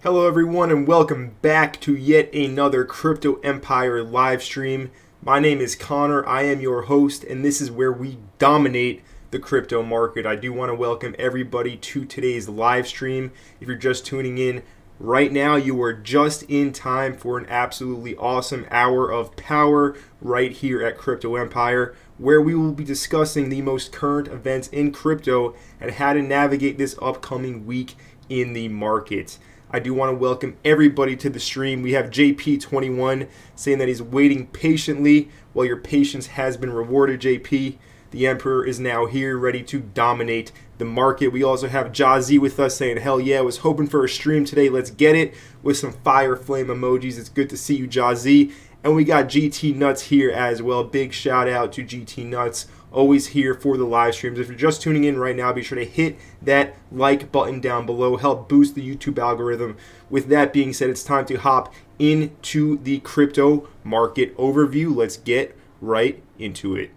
Hello everyone and welcome back to yet another Crypto Empire live stream. My name is Connor, I am your host, and this is where we dominate the crypto market. I do want to welcome everybody to today's live stream. If you're just tuning in right now, you are just in time for an absolutely awesome hour of power right here at Crypto Empire, where we will be discussing the most current events in crypto and how to navigate this upcoming week in the market. I do want to welcome everybody to the stream. We have JP21 saying that he's waiting patiently. Well, your patience has been rewarded, JP. The Emperor is now here, ready to dominate the market. We also have Jazzy with us saying, hell yeah, I was hoping for a stream today. Let's get it, with some fire flame emojis. It's good to see you, Jazzy. And we got GT Nuts here as well. Big shout out to GT Nuts. Always here for the live streams. If you're just tuning in right now, be sure to hit that like button down below. Help boost the YouTube algorithm. With that being said, it's time to hop into the crypto market overview. Let's get right into it.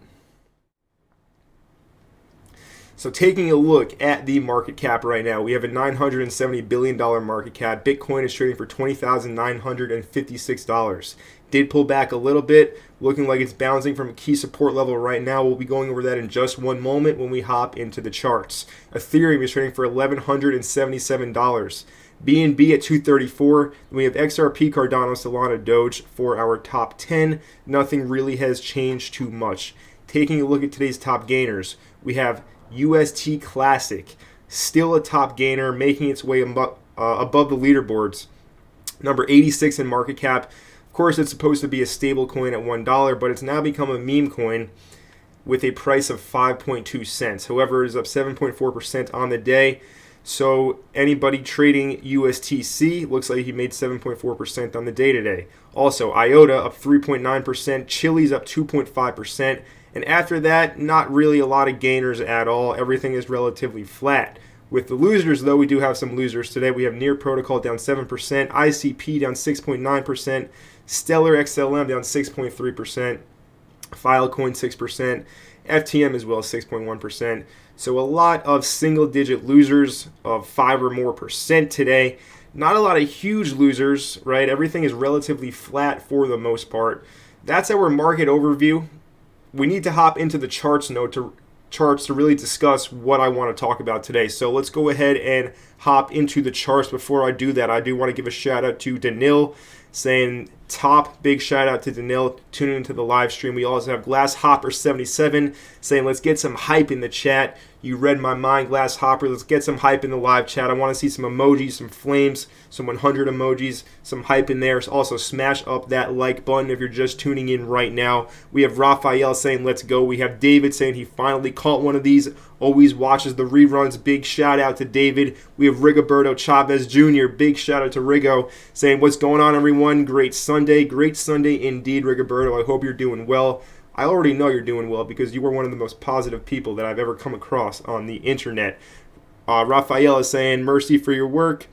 So taking a look at the market cap right now, we have a $970 billion market cap. Bitcoin is trading for $20,956. Did pull back a little bit, looking like it's bouncing from a key support level right now. We'll be going over that in just one moment when we hop into the charts. Ethereum is trading for $1,177. BNB at 234. Then we have XRP, Cardano, Solana, Doge for our top 10. Nothing really has changed too much. Taking a look at today's top gainers, we have UST Classic, still a top gainer, making its way above the leaderboards. Number 86 in market cap. Of course, it's supposed to be a stable coin at $1, but it's now become a meme coin with a price of 5.2 cents. However, it is up 7.4% on the day. So anybody trading USTC, looks like he made 7.4% on the day today. Also, IOTA up 3.9%, Chili's up 2.5%. And after that, not really a lot of gainers at all. Everything is relatively flat. With the losers, though, we do have some losers today. We have Near Protocol down 7%, ICP down 6.9%, Stellar XLM down 6.3%, Filecoin 6%, FTM as well 6.1%. So a lot of single-digit losers of 5 or more percent today. Not a lot of huge losers, right? Everything is relatively flat for the most part. That's our market overview. We need to hop into the charts to really discuss what I want to talk about today. So let's go ahead and hop into the charts. Before I do that, I do want to give a shout out to Danil saying top. Big shout out to Danil tuning into the live stream. We also have Glasshopper77 saying let's get some hype in the chat. You read my mind, Glasshopper. Let's get some hype in the live chat. I want to see some emojis, some flames, some 100 emojis, some hype in there. Also, smash up that like button if you're just tuning in right now. We have Raphael saying let's go. We have David saying he finally caught one of these. Always watches the reruns. Big shout out to David. We have Rigoberto Chavez Jr. Big shout out to Rigo saying what's going on, everyone? Great Sunday indeed, Rigoberto. I hope you're doing well. I already know you're doing well because you were one of the most positive people that I've ever come across on the internet. Raphael is saying, mercy for your work.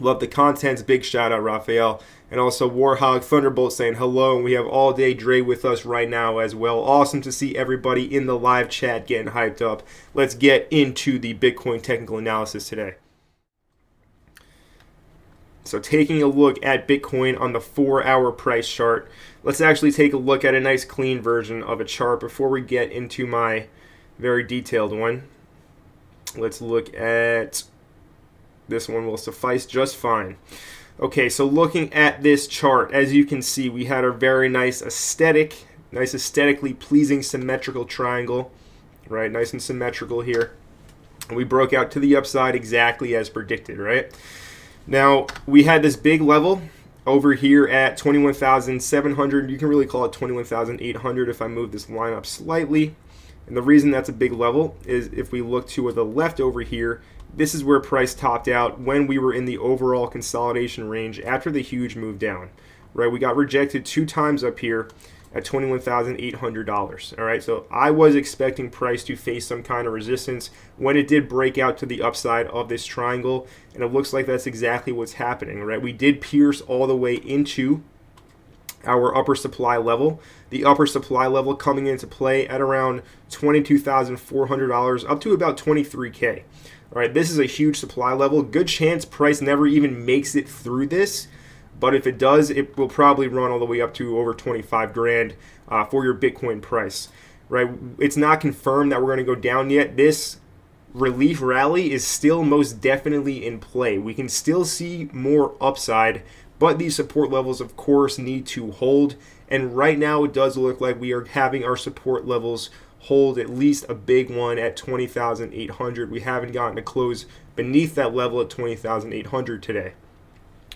Love the contents. Big shout out, Raphael. And also Warhog Thunderbolt saying hello. And we have All Day Dre with us right now as well. Awesome to see everybody in the live chat getting hyped up. Let's get into the Bitcoin technical analysis today. So taking a look at Bitcoin on the 4-hour price chart, let's actually take a look at a nice clean version of a chart before we get into my very detailed one. Let's look at this one, will suffice just fine. Okay, so looking at this chart, as you can see, we had a very nice aesthetically pleasing symmetrical triangle, right? Nice and symmetrical here. And we broke out to the upside exactly as predicted, right? Now, we had this big level over here at 21,700. You can really call it 21,800 if I move this line up slightly. And the reason that's a big level is if we look to the left over here, this is where price topped out when we were in the overall consolidation range after the huge move down, right? We got rejected 2 times up here at $21,800. All right, so I was expecting price to face some kind of resistance when it did break out to the upside of this triangle, and it looks like that's exactly what's happening, right? We did pierce all the way into our upper supply level. The upper supply level coming into play at around $22,400 up to about $23K. All right, this is a huge supply level. Good chance price never even makes it through this, but if it does, it will probably run all the way up to over 25 grand for your Bitcoin price. Right? It's not confirmed that we're going to go down yet. This relief rally is still most definitely in play. We can still see more upside, but these support levels, of course, need to hold. And right now, it does look like we are having our support levels hold, at least a big one at 20,800. We haven't gotten a close beneath that level at 20,800 today,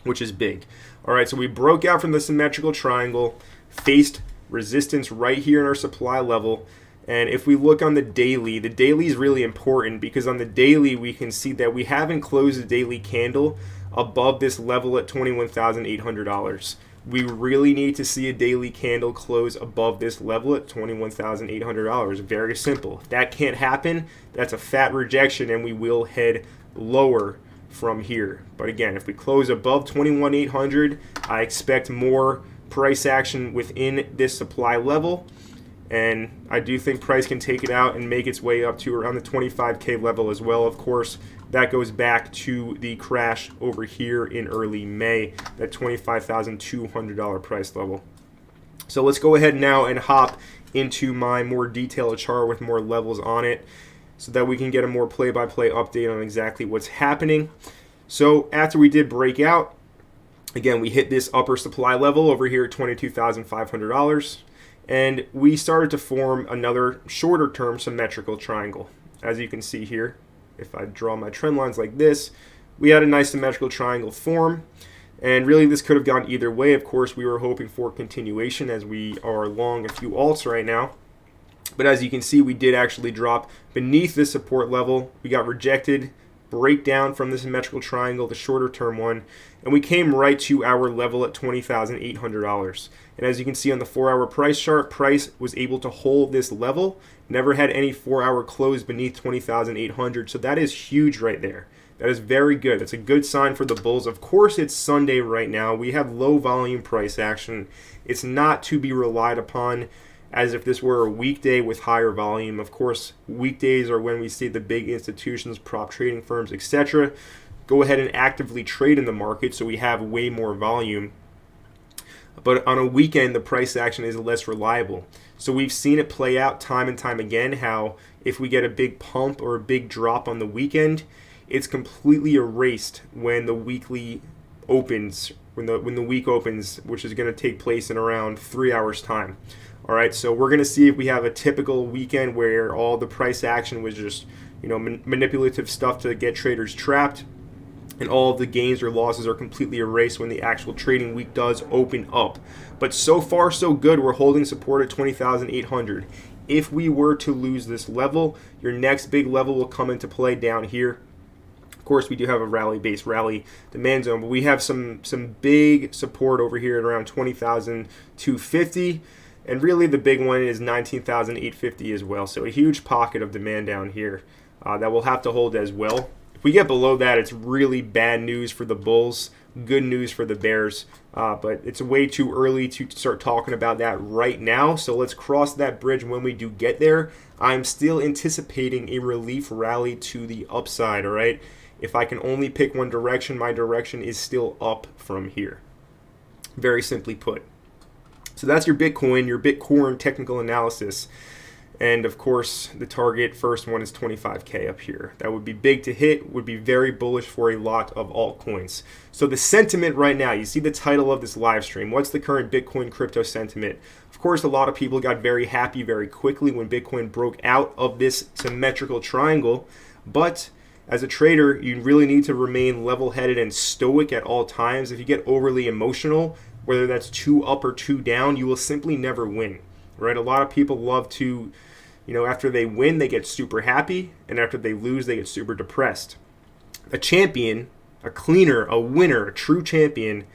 which is big. All right, so we broke out from the symmetrical triangle, faced resistance right here in our supply level. And if we look on the daily is really important, because on the daily we can see that we haven't closed the daily candle above this level at $21,800. We really need to see a daily candle close above this level at $21,800. Very simple. If that can't happen, that's a fat rejection, and we will head lower from here. But again, if we close above 21,800, I expect more price action within this supply level, and I do think price can take it out and make its way up to around the 25k level as well. Of course, that goes back to the crash over here in early May, that $25,200 price level. So let's go ahead now and hop into my more detailed chart with more levels on it, so that we can get a more play-by-play update on exactly what's happening. So after we did break out, again, we hit this upper supply level over here at $22,500, and we started to form another shorter term symmetrical triangle. As you can see here, if I draw my trend lines like this, we had a nice symmetrical triangle form, and really this could have gone either way. Of course, we were hoping for continuation, as we are long a few alts right now. But as you can see, we did actually drop beneath this support level. We got rejected, break down from the symmetrical triangle, the shorter term one, and we came right to our level at $20,800. And as you can see on the 4-hour price chart, price was able to hold this level, never had any 4-hour close beneath 20,800. So that is huge right there. That is very good. That's a good sign for the bulls. Of course, it's Sunday right now. We have low volume price action. It's not to be relied upon as if this were a weekday with higher volume. Of course, weekdays are when we see the big institutions, prop trading firms, etc. go ahead and actively trade in the market, so we have way more volume. But on a weekend, the price action is less reliable. So we've seen it play out time and time again, how if we get a big pump or a big drop on the weekend, it's completely erased when the weekly opens, when the week opens, which is going to take place in around 3 hours time. All right, so we're going to see if we have a typical weekend where all the price action was just, manipulative stuff to get traders trapped, and all of the gains or losses are completely erased when the actual trading week does open up. But so far, so good. We're holding support at 20,800. If we were to lose this level, your next big level will come into play down here. Of course, we do have a rally demand zone, but we have some big support over here at around 20,250. And really the big one is 19,850 as well. So a huge pocket of demand down here that we'll have to hold as well. If we get below that, it's really bad news for the bulls, good news for the bears. But it's way too early to start talking about that right now. So let's cross that bridge when we do get there. I'm still anticipating a relief rally to the upside, all right? If I can only pick one direction, my direction is still up from here. Very simply put. So that's your Bitcoin technical analysis. And of course, the target first one is 25K up here. That would be big to hit, would be very bullish for a lot of altcoins. So the sentiment right now, you see the title of this live stream. What's the current Bitcoin crypto sentiment? Of course, a lot of people got very happy very quickly when Bitcoin broke out of this symmetrical triangle. But as a trader, you really need to remain level-headed and stoic at all times. If you get overly emotional, whether that's too up or too down, you will simply never win, right? A lot of people love to, after they win, they get super happy, and after they lose, they get super depressed. A champion, a cleaner, a winner, a true champion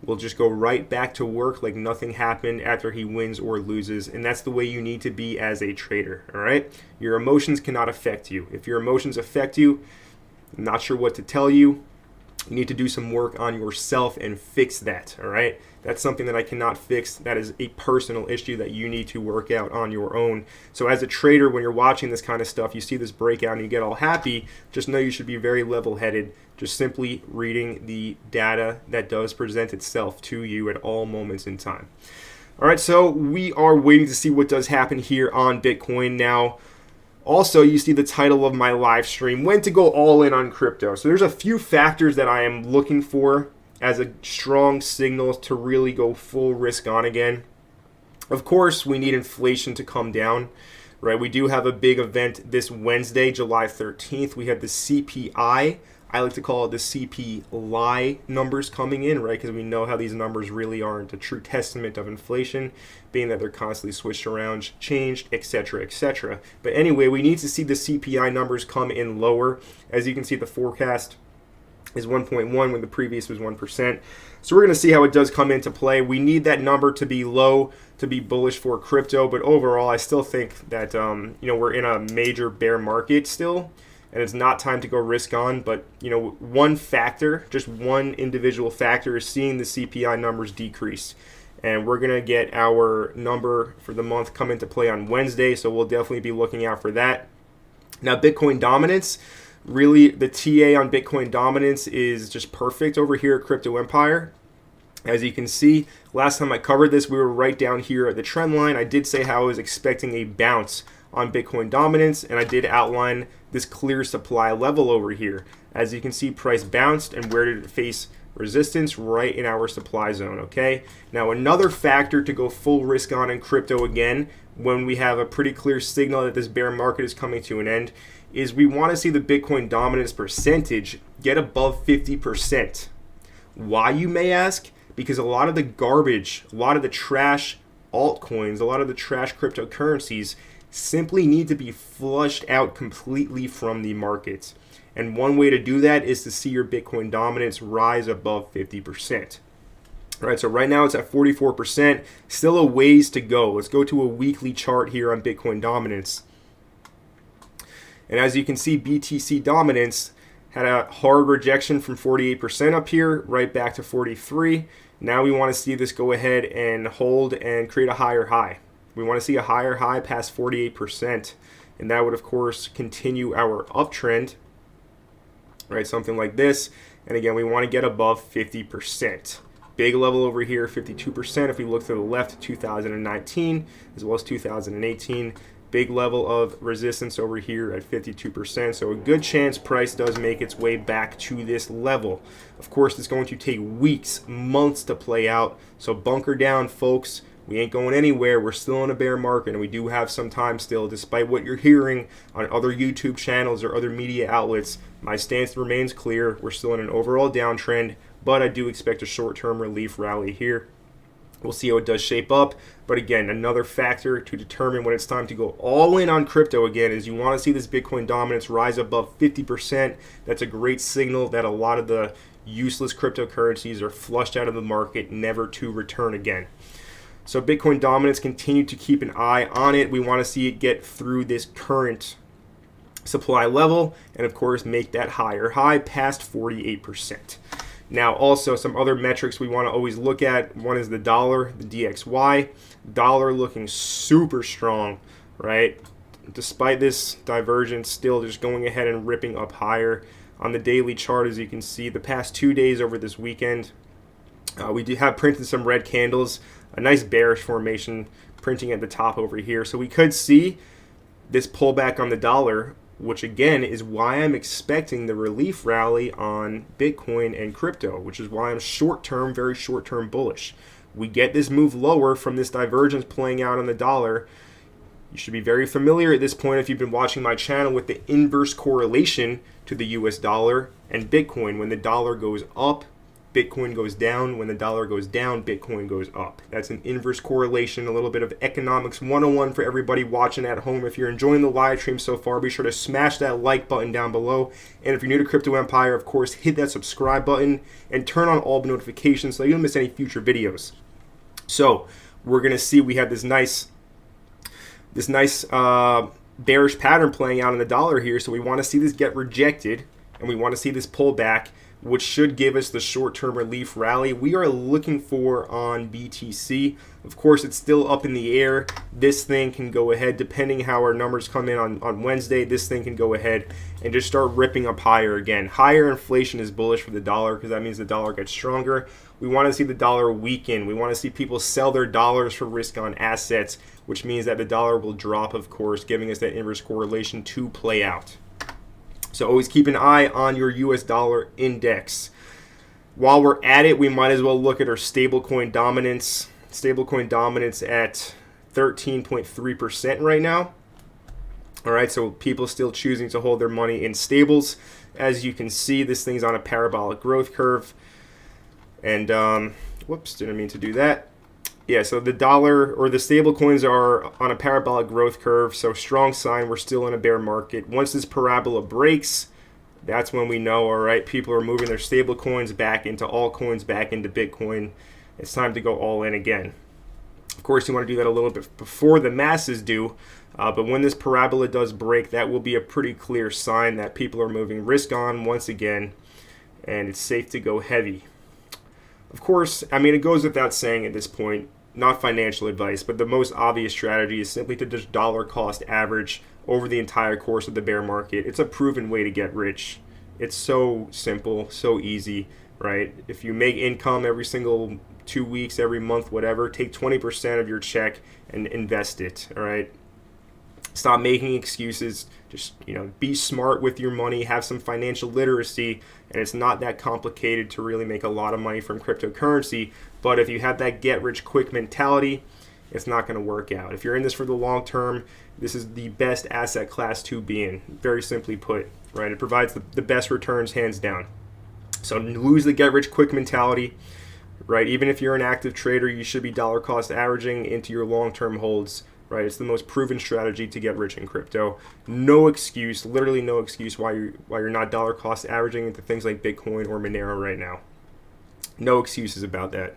will just go right back to work like nothing happened after he wins or loses, and that's the way you need to be as a trader, all right? Your emotions cannot affect you. If your emotions affect you, I'm not sure what to tell you. You need to do some work on yourself and fix that, all right? That's something that I cannot fix. That is a personal issue that you need to work out on your own. So as a trader, when you're watching this kind of stuff, you see this breakout and you get all happy, just know you should be very level-headed, just simply reading the data that does present itself to you at all moments in time. All right, so we are waiting to see what does happen here on Bitcoin now. Also, you see the title of my live stream, when to go all in on crypto. So there's a few factors that I am looking for as a strong signal to really go full risk on again. Of course, we need inflation to come down, right? We do have a big event this Wednesday, July 13th. We have the CPI. I like to call it the CPI numbers coming in, right? Because we know how these numbers really aren't a true testament of inflation, being that they're constantly switched around, changed, etc., etc. But anyway, we need to see the CPI numbers come in lower. As you can see, the forecast is 1.1 when the previous was 1%. So we're going to see how it does come into play. We need that number to be low to be bullish for crypto, but overall, I still think that we're in a major bear market still. And it's not time to go risk on, but one factor, just one individual factor, is seeing the CPI numbers decrease. And we're going to get our number for the month come into play on Wednesday, so we'll definitely be looking out for that. Now, Bitcoin dominance, really the TA on Bitcoin dominance is just perfect over here at Crypto Empire. As you can see, last time I covered this, we were right down here at the trend line. I did say how I was expecting a bounce on Bitcoin dominance, and I did outline this clear supply level over here. As you can see, price bounced, and where did it face resistance? Right in our supply zone, okay? Now, another factor to go full risk on in crypto again, when we have a pretty clear signal that this bear market is coming to an end, is we want to see the Bitcoin dominance percentage get above 50%. Why, you may ask? Because a lot of the garbage, a lot of the trash altcoins, a lot of the trash cryptocurrencies simply need to be flushed out completely from the market. And one way to do that is to see your Bitcoin dominance rise above 50%. All right, so right now it's at 44%, still a ways to go. Let's go to a weekly chart here on Bitcoin dominance. And as you can see, BTC dominance had a hard rejection from 48% up here, right back to 43. Now we want to see this go ahead and hold and create a higher high. We want to see a higher high past 48%, and that would, of course, continue our uptrend, right? Something like this. And again, we want to get above 50%. Big level over here, 52%. If we look to the left, 2019, as well as 2018. Big level of resistance over here at 52%. So a good chance price does make its way back to this level. Of course, it's going to take weeks, months to play out. So bunker down, folks. We ain't going anywhere. We're still in a bear market, and we do have some time still, despite what you're hearing on other YouTube channels or other media outlets. My stance remains clear. We're still in an overall downtrend, but I do expect a short-term relief rally here. We'll see how it does shape up. But again, another factor to determine when it's time to go all in on crypto again is you want to see this Bitcoin dominance rise above 50%. That's a great signal that a lot of the useless cryptocurrencies are flushed out of the market, never to return again. So Bitcoin dominance, continue to keep an eye on it. We want to see it get through this current supply level and, of course, make that higher high past 48%. Now, also some other metrics we want to always look at. One is the dollar, the DXY. Dollar looking super strong, right? Despite this divergence, still just going ahead and ripping up higher. On the daily chart, as you can see, the past 2 days over this weekend, we do have printed some red candles, a nice bearish formation printing at the top over here. So we could see this pullback on the dollar, which again is why I'm expecting the relief rally on Bitcoin and crypto, which is why I'm short-term, very short-term bullish. We get this move lower from this divergence playing out on the dollar. You should be very familiar at this point, if you've been watching my channel, with the inverse correlation to the US dollar and Bitcoin. When the dollar goes up, Bitcoin goes down. When the dollar goes down, Bitcoin goes up. That's an inverse correlation, a little bit of economics 101 for everybody watching at home. If you're enjoying the live stream so far, be sure to smash that like button down below. And if you're new to Crypto Empire, of course, hit that subscribe button and turn on all notifications so you don't miss any future videos. So we're going to see we have this nice bearish pattern playing out in the dollar here. So we want to see this get rejected, and we want to see this pull back. which should give us the short-term relief rally we are looking for on BTC. Of course, it's still up in the air. This thing can go ahead, depending how our numbers come in on Wednesday, this thing can go ahead and just start ripping up higher again. Higher inflation is bullish for the dollar because that means the dollar gets stronger. We want to see the dollar weaken. We want to see people sell their dollars for risk on assets, which means that the dollar will drop, of course, giving us that inverse correlation to play out. So always keep an eye on your US dollar index. While we're at it, we might as well look at our stablecoin dominance. Stablecoin dominance at 13.3% right now. All right, so people still choosing to hold their money in stables. As you can see, this thing's on a parabolic growth curve. And, whoops, didn't mean to do that. Yeah, so the dollar or the stable coins are on a parabolic growth curve, so strong sign we're still in a bear market. Once this parabola breaks, that's when we know, all right, people are moving their stable coins back into altcoins, back into Bitcoin. It's time to go all in again. Of course, you want to do that a little bit before the masses do, but when this parabola does break, that will be a pretty clear sign that people are moving risk on once again, and it's safe to go heavy. Of course, I mean, it goes without saying at this point, not financial advice, but the most obvious strategy is simply to just dollar cost average over the entire course of the bear market. It's a proven way to get rich. It's so simple, so easy, right? If you make income every single 2 weeks, every month, whatever, take 20% of your check and invest it, all right? Stop making excuses. Just, be smart with your money, have some financial literacy, and it's not that complicated to really make a lot of money from cryptocurrency. But if you have that get-rich-quick mentality, it's not going to work out. If you're in this for the long term, this is the best asset class to be in, very simply put, right? It provides the best returns, hands down. So lose the get-rich-quick mentality, right? Even if you're an active trader, you should be dollar cost averaging into your long-term holds. Right, it's the most proven strategy to get rich in crypto. No excuse, literally no excuse why you're not dollar cost averaging into things like Bitcoin or Monero right now. No excuses about that.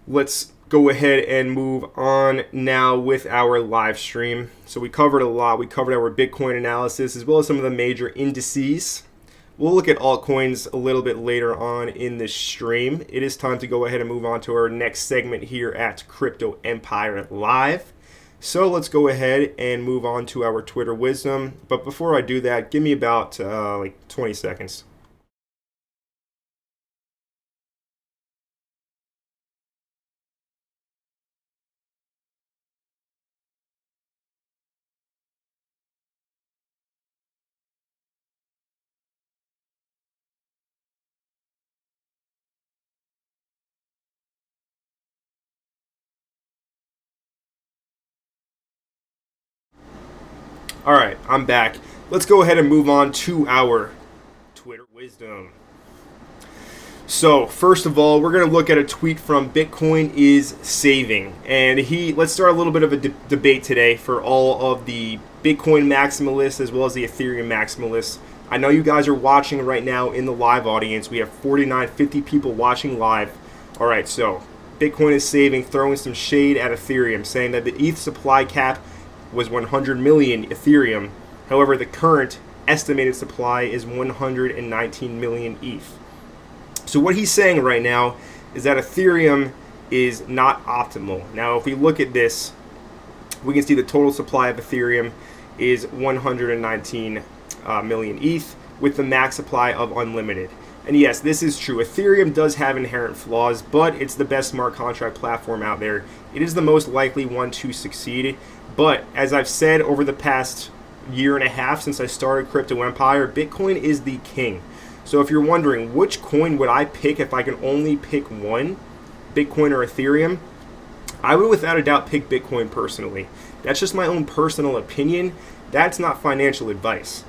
Let's go ahead and move on now with our live stream. So we covered a lot. We covered our Bitcoin analysis as well as some of the major indices. We'll look at altcoins a little bit later on in this stream. It is time to go ahead and move on to our next segment here at Crypto Empire Live. So let's go ahead and move on to our Twitter wisdom. But before I do that, give me about 20 seconds. All right, I'm back. Let's go ahead and move on to our Twitter wisdom. So first of all, we're going to look at a tweet from Bitcoin is Saving. And let's start a little bit of a debate today for all of the Bitcoin maximalists as well as the Ethereum maximalists. I know you guys are watching right now in the live audience. We have 50 people watching live. All right, so Bitcoin is Saving, throwing some shade at Ethereum, saying that the ETH supply cap was 100 million Ethereum. However, the current estimated supply is 119 million ETH. So what he's saying right now is that Ethereum is not optimal. Now, if we look at this, we can see the total supply of Ethereum is 119 million ETH with the max supply of unlimited. And yes, this is true. Ethereum does have inherent flaws, but it's the best smart contract platform out there. It is the most likely one to succeed. But as I've said over the past year and a half since I started Crypto Empire, Bitcoin is the king. So if you're wondering which coin would I pick if I can only pick one, Bitcoin or Ethereum, I would without a doubt pick Bitcoin personally. That's just my own personal opinion. That's not financial advice.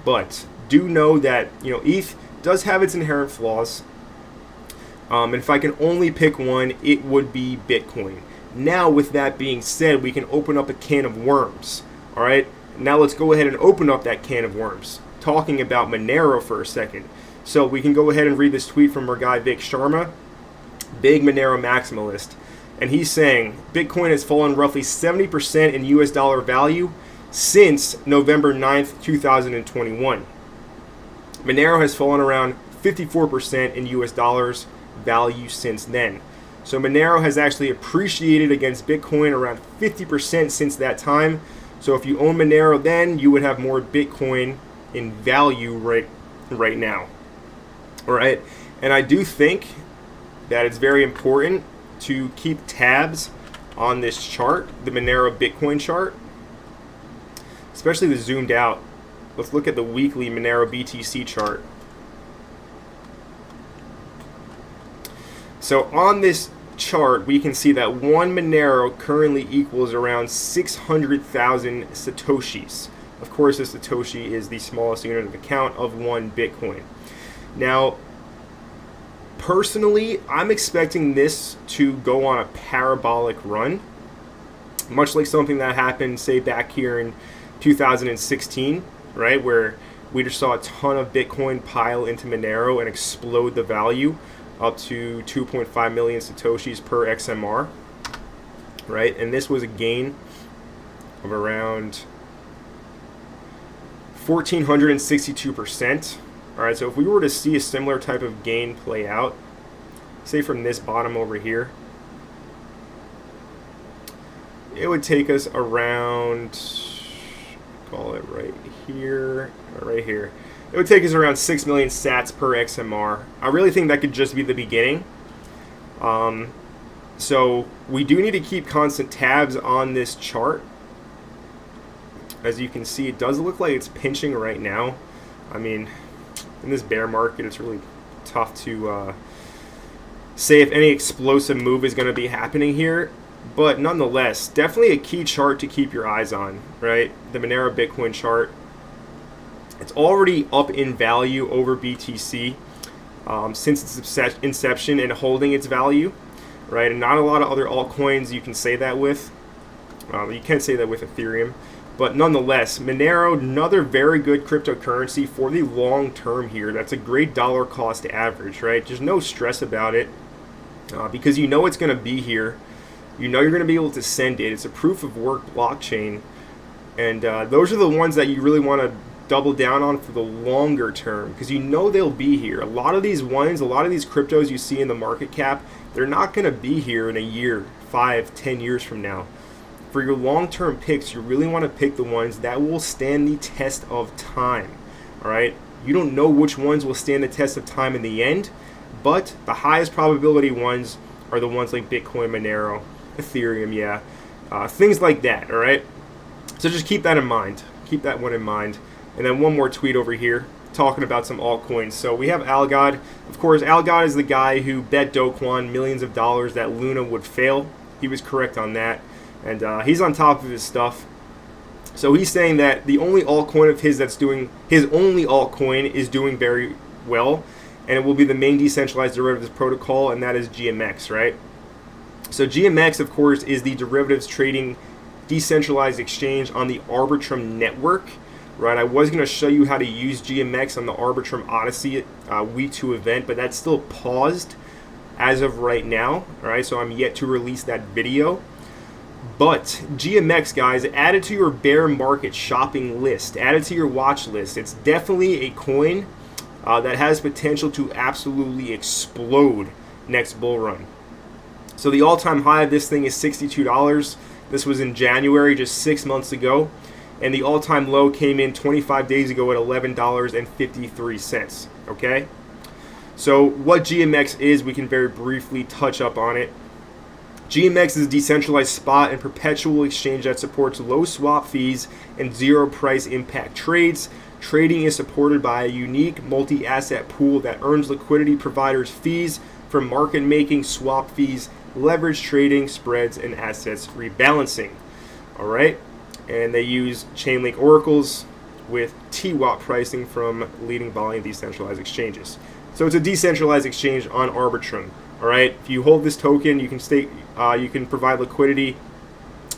But do know that ETH does have its inherent flaws. And if I can only pick one, it would be Bitcoin. Now, with that being said, we can open up a can of worms. All right, now let's go ahead and open up that can of worms. Talking about Monero for a second. So we can go ahead and read this tweet from our guy Vic Sharma, big Monero maximalist. And he's saying Bitcoin has fallen roughly 70% in US dollar value since November 9th, 2021. Monero has fallen around 54% in US dollars value since then. So Monero has actually appreciated against Bitcoin around 50% since that time. So if you own Monero then, you would have more Bitcoin in value right now. All right. And I do think that it's very important to keep tabs on this chart, the Monero Bitcoin chart, especially the zoomed out. Let's look at the weekly Monero BTC chart. So on this chart, we can see that one Monero currently equals around 600,000 Satoshis. Of course, a Satoshi is the smallest unit of account of one Bitcoin. Now, personally, I'm expecting this to go on a parabolic run, much like something that happened, say, back here in 2016, right, where we just saw a ton of Bitcoin pile into Monero and explode the value up to 2.5 million Satoshis per XMR, right? And this was a gain of around 1,462%. All right, so if we were to see a similar type of gain play out, say from this bottom over here, it would take us around, call it right here, it would take us around 6 million sats per XMR. I really think that could just be the beginning. So we do need to keep constant tabs on this chart. As you can see, it does look like it's pinching right now. I mean, in this bear market, it's really tough to say if any explosive move is going to be happening here. But nonetheless, definitely a key chart to keep your eyes on, right? The Monero Bitcoin chart. It's already up in value over BTC since its inception and holding its value, right? And not a lot of other altcoins you can say that with. You can't say that with Ethereum. But nonetheless, Monero, another very good cryptocurrency for the long term here. That's a great dollar cost average, right? There's no stress about it because you know it's going to be here. You know you're going to be able to send it. It's a proof of work blockchain. And those are the ones that you really want to double down on for the longer term because you know they'll be here. A lot of these ones, a lot of these cryptos you see in the market cap, they're not going to be here in a year, 5, 10 years from now. For your long-term picks, you really want to pick the ones that will stand the test of time. All right? You don't know which ones will stand the test of time in the end, but the highest probability ones are the ones like Bitcoin, Monero, Ethereum, things like that. All right? So just keep that in mind. Keep that one in mind. And then one more tweet over here talking about some altcoins. So we have Algod. Of course, Algod is the guy who bet Do Kwon millions of dollars that Luna would fail. He was correct on that. And he's on top of his stuff. So he's saying that the only altcoin of his that's doing, his only altcoin is doing very well. And it will be the main decentralized derivatives protocol, and that is GMX, right? So GMX, of course, is the derivatives trading decentralized exchange on the Arbitrum network. Right, I was going to show you how to use GMX on the Arbitrum Odyssey week 2 event, but that's still paused as of right now. All right, so I'm yet to release that video. But GMX, guys, add it to your bear market shopping list. Add it to your watch list. It's definitely a coin that has potential to absolutely explode next bull run. So the all-time high of this thing is $62. This was in January, just 6 months ago. And the all-time low came in 25 days ago at $11.53, okay? So what GMX is, we can very briefly touch up on it. GMX is a decentralized spot and perpetual exchange that supports low swap fees and zero price impact trades. Trading is supported by a unique multi-asset pool that earns liquidity providers fees from market making, swap fees, leverage trading, spreads, and assets rebalancing, all right? And they use Chainlink oracles with TWAP pricing from leading volume decentralized exchanges. So it's a decentralized exchange on Arbitrum. All right. If you hold this token, you can stake. You can provide liquidity.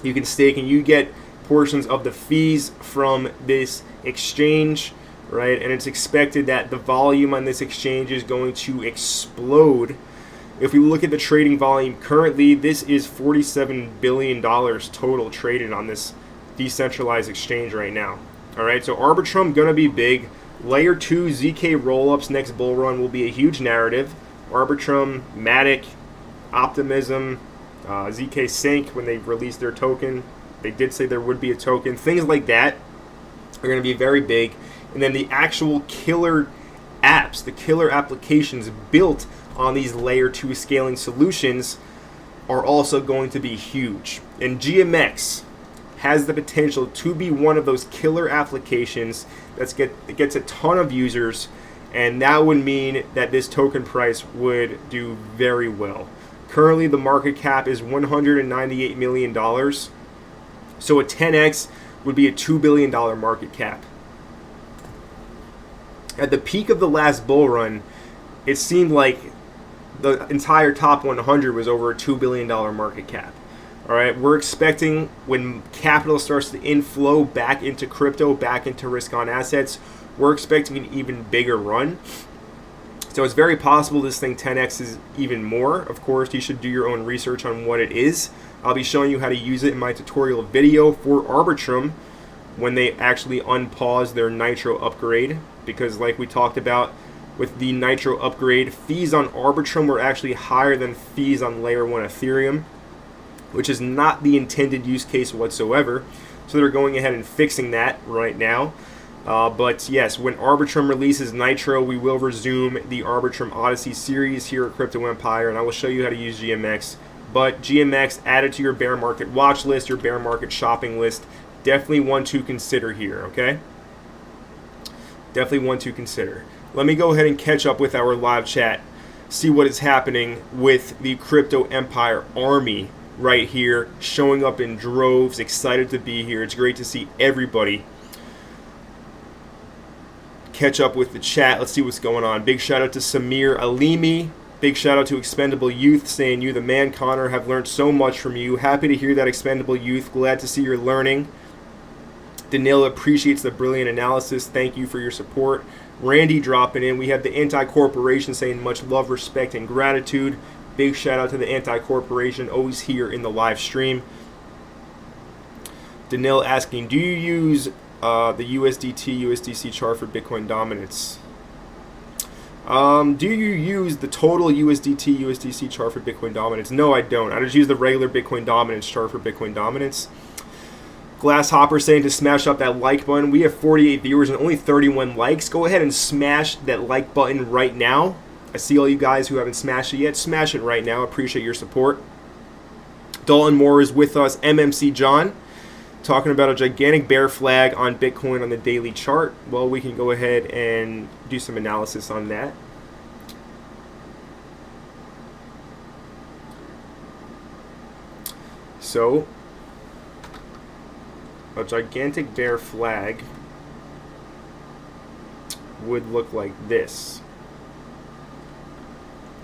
You can stake, and you get portions of the fees from this exchange. Right. And it's expected that the volume on this exchange is going to explode. If we look at the trading volume currently, this is $47 billion total traded on this decentralized exchange right now. All right, so Arbitrum gonna be big. Layer 2 ZK rollups next bull run will be a huge narrative. Arbitrum, Matic, Optimism, ZK Sync, when they released their token, they did say there would be a token. Things like that are going to be very big. And then the actual killer apps, the killer applications built on these layer 2 scaling solutions are also going to be huge. And GMX has the potential to be one of those killer applications that gets a ton of users, and that would mean that this token price would do very well. Currently, the market cap is $198 million. So a 10x would be a $2 billion market cap. At the peak of the last bull run, it seemed like the entire top 100 was over a $2 billion market cap. All right, we're expecting when capital starts to inflow back into crypto, back into risk-on assets, we're expecting an even bigger run. So it's very possible this thing 10x is even more. Of course, you should do your own research on what it is. I'll be showing you how to use it in my tutorial video for Arbitrum when they actually unpause their Nitro upgrade. Because like we talked about with the Nitro upgrade, fees on Arbitrum were actually higher than fees on Layer 1 Ethereum, which is not the intended use case whatsoever. So they're going ahead and fixing that right now. But yes, when Arbitrum releases Nitro, we will resume the Arbitrum Odyssey series here at Crypto Empire, and I will show you how to use GMX. But GMX, add it to your bear market watch list, your bear market shopping list. Definitely one to consider here, okay? Definitely one to consider. Let me go ahead and catch up with our live chat, see what is happening with the Crypto Empire army right here, showing up in droves, excited to be here. It's great to see everybody catch up with the chat. Let's see what's going on. Big shout out to Samir Alimi. Big shout out to Expendable Youth, saying you the man, Connor. Have learned so much from you. Happy to hear that, Expendable Youth. Glad to see you're learning. Danil appreciates the brilliant analysis. Thank you for your support. Randy dropping in. We have the Anti-Corporation saying much love, respect, and gratitude. Big shout out to the Anti-Corporation, always here in the live stream. Danil asking, do you use the USDT, USDC chart for Bitcoin dominance? Do you use the total USDT, USDC chart for Bitcoin dominance? No, I don't. I just use the regular Bitcoin dominance chart for Bitcoin dominance. Glasshopper saying to smash up that like button. We have 48 viewers and only 31 likes. Go ahead and smash that like button right now. I see all you guys who haven't smashed it yet. Smash it right now. Appreciate your support. Dalton Moore is with us. MMC John talking about a gigantic bear flag on Bitcoin on the daily chart. Well, we can go ahead and do some analysis on that. So, a gigantic bear flag would look like this.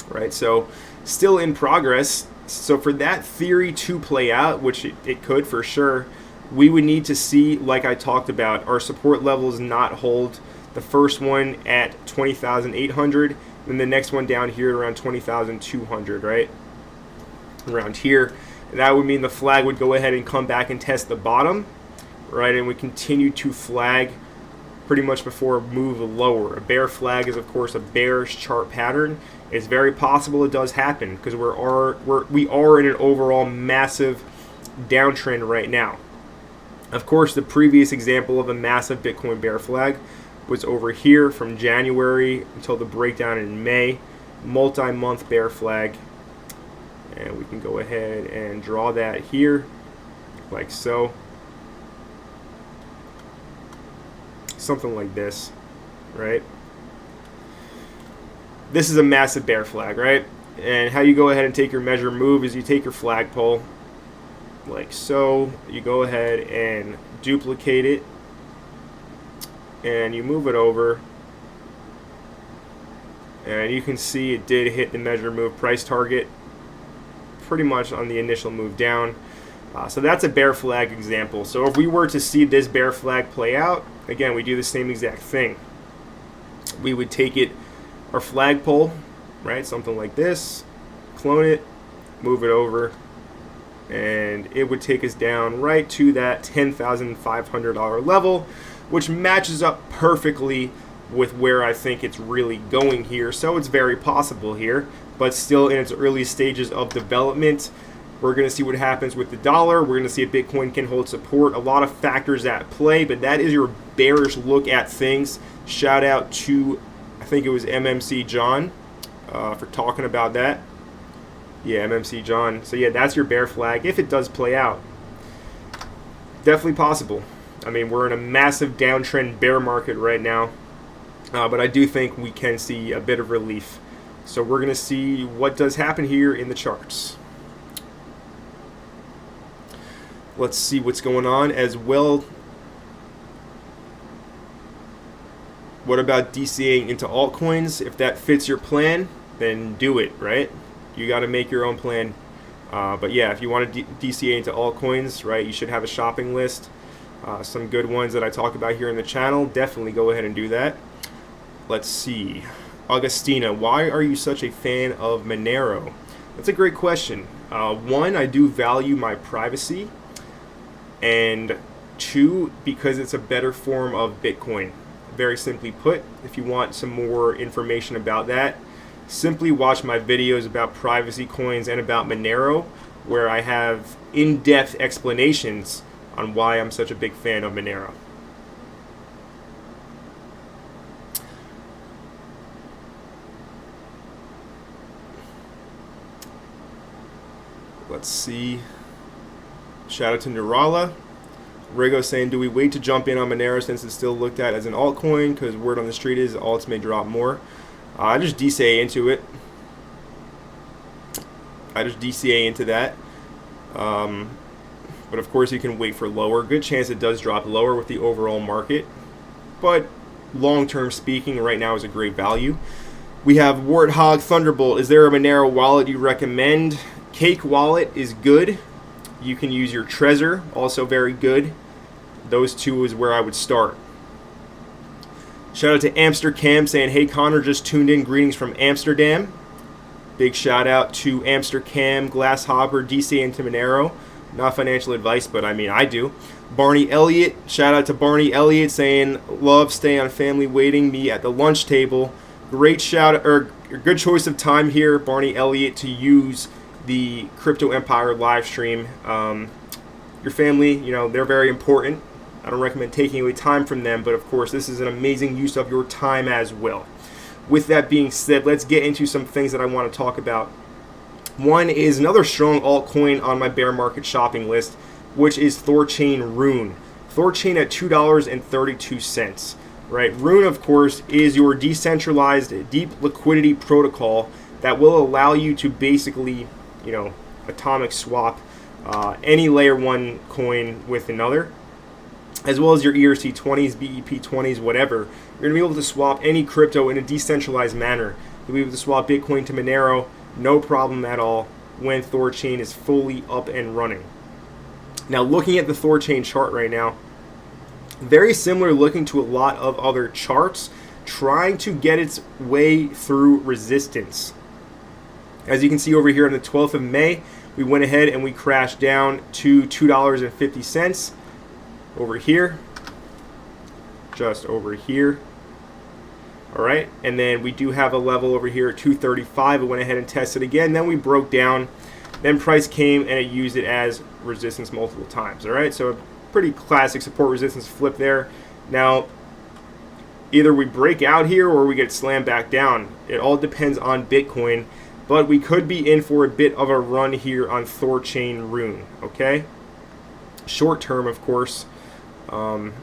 Right, so still in progress. So for that theory to play out, which it could for sure, we would need to see, like I talked about, our support levels not hold. The first one at 20,800, then the next one down here at around 20,200, right? Around here. And that would mean the flag would go ahead and come back and test the bottom, right? And we continue to flag pretty much before a move lower. A bear flag is, of course, a bearish chart pattern. It's very possible it does happen because we are in an overall massive downtrend right now. Of course, the previous example of a massive Bitcoin bear flag was over here from January until the breakdown in May. Multi-month bear flag. And we can go ahead and draw that here, like so. Something like this, right? This is a massive bear flag, right? And how you go ahead and take your measure move is you take your flagpole, like so. You go ahead and duplicate it, and you move it over. And you can see it did hit the measure move price target pretty much on the initial move down. So that's a bear flag example. So if we were to see this bear flag play out, again, we do the same exact thing. We would take it, our flagpole, right, something like this, clone it, move it over, and it would take us down right to that $10,500 level, which matches up perfectly with where I think it's really going here. So it's very possible here, but still in its early stages of development. We're going to see what happens with the dollar. We're going to see if Bitcoin can hold support. A lot of factors at play, but that is your bearish look at things. Shout out to, I think it was MMC John for talking about that. Yeah, MMC John. So yeah, that's your bear flag if it does play out. Definitely possible. I mean, we're in a massive downtrend bear market right now, but I do think we can see a bit of relief. So we're going to see what does happen here in the charts. Let's see what's going on as well. What about DCAing into altcoins? If that fits your plan, then do it, right? You got to make your own plan. But yeah, if you want to DCA into altcoins, right, you should have a shopping list. Some good ones that I talk about here in the channel. Definitely go ahead and do that. Let's see. Augustina, why are you such a fan of Monero? That's a great question. One, I do value my privacy. And two, because it's a better form of Bitcoin. Very simply put, if you want some more information about that, simply watch my videos about privacy coins and about Monero, where I have in-depth explanations on why I'm such a big fan of Monero. Let's see. Shout out to Nirala. Rigo saying, do we wait to jump in on Monero since it's still looked at as an altcoin? Because word on the street is alts may drop more. I just DCA into it. I just DCA into that. But of course you can wait for lower. Good chance it does drop lower with the overall market. But long-term speaking, right now is a great value. We have Warthog Thunderbolt. Is there a Monero wallet you recommend? Cake wallet is good. You can use your Trezor, also very good. Those two is where I would start. Shout out to Amsterdam saying, hey Connor, just tuned in. Greetings from Amsterdam. Big shout out to Amsterdam, Glasshopper, DC into Monero. Not financial advice, but I mean, I do. Barney Elliott, shout out to Barney Elliott saying, love stay on family waiting me at the lunch table. Great shout, or good choice of time here, Barney Elliott, to use the Crypto Empire live stream. Your family, you know, they're very important. I don't recommend taking away time from them, but of course this is an amazing use of your time as well. With that being said, let's get into some things that I want to talk about. One is another strong altcoin on my bear market shopping list, which is Thorchain Rune. Thorchain at $2.32. Right, Rune, of course, is your decentralized deep liquidity protocol that will allow you to basically, you know, atomic swap any layer 1 coin with another, as well as your ERC20s, BEP20s, whatever. You're going to be able to swap any crypto in a decentralized manner. You'll be able to swap Bitcoin to Monero, no problem at all, when Thorchain is fully up and running. Now, looking at the Thorchain chart right now, very similar looking to a lot of other charts, trying to get its way through resistance. As you can see over here on the 12th of May, we went ahead and we crashed down to $2.50 over here, just over here. All right, and then we do have a level over here at 235. It went ahead and tested again. Then we broke down. Then price came and it used it as resistance multiple times. All right, so a pretty classic support resistance flip there. Now, either we break out here or we get slammed back down. It all depends on Bitcoin. But we could be in for a bit of a run here on Thorchain Rune, okay? Short term, of course, because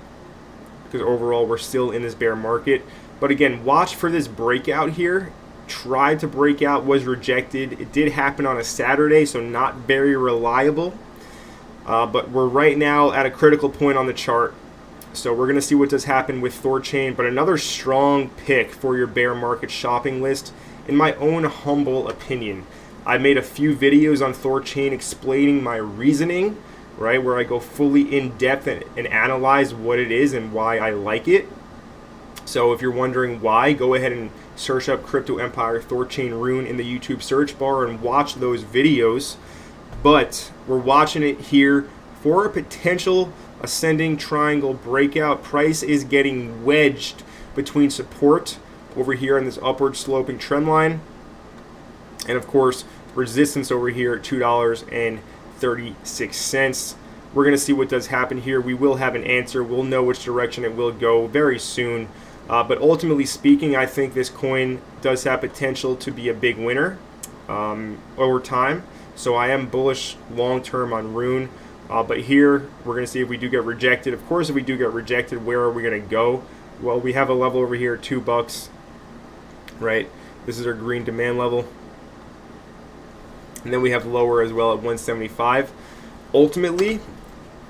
overall we're still in this bear market. But again, watch for this breakout here. Tried to break out, was rejected. It did happen on a Saturday, so not very reliable. But we're right now at a critical point on the chart. So we're going to see what does happen with Thorchain. But another strong pick for your bear market shopping list, in my own humble opinion. I made a few videos on Thorchain explaining my reasoning, right, where I go fully in depth and analyze what it is and why I like it. So if you're wondering why, go ahead and search up Crypto Empire Thorchain Rune in the YouTube search bar and watch those videos. but we're watching it here for a potential ascending triangle breakout. Price is getting wedged between support over here on this upward sloping trend line, and of course resistance over here at $2.36. We're going to see what does happen here. We will have an answer. We'll know which direction it will go very soon. But ultimately speaking, I think this coin does have potential to be a big winner over time. So I am bullish long term on Rune. But here, we're going to see if we do get rejected. Of course, if we do get rejected, where are we going to go? Well, we have a level over here, $2, right? This is our green demand level. And then we have lower as well at 175. Ultimately,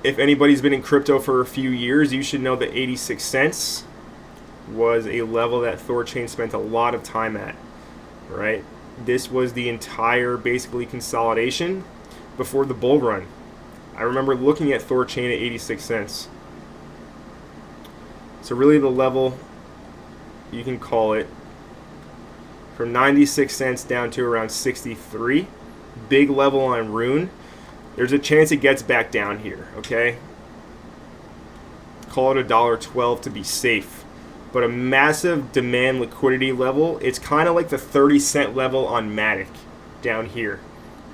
if anybody's been in crypto for a few years, you should know that 86 cents was a level that Thor chain spent a lot of time at, right? This was the entire basically consolidation before the bull run. I remember looking at Thor chain at 86 cents. So really the level, you can call it, from 96 cents down to around 63. Big level on Rune. There's a chance it gets back down here, okay? Call it $1.12 to be safe. But a massive demand liquidity level, it's kind of like the 30-cent level on Matic down here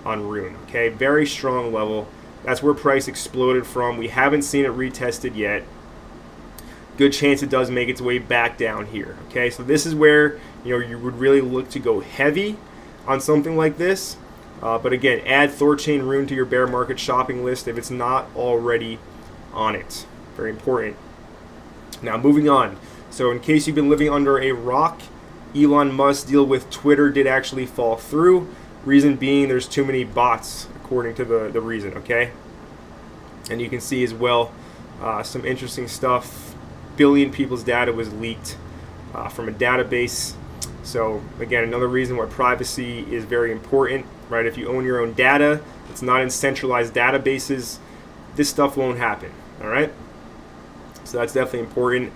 on Rune, okay? Very strong level. That's where price exploded from. We haven't seen it retested yet. Good chance it does make its way back down here, okay? So this is where, you know, you would really look to go heavy on something like this. But again, add Thor chain Rune to your bear market shopping list if it's not already on it. Very important. Now, moving on. So in case you've been living under a rock, Elon Musk's deal with Twitter did actually fall through. Reason being, there's too many bots, according to the reason, okay? And you can see as well some interesting stuff. Billion people's data was leaked from a database. So again, another reason why privacy is very important, right? If you own your own data, it's not in centralized databases, this stuff won't happen, all right? So that's definitely important.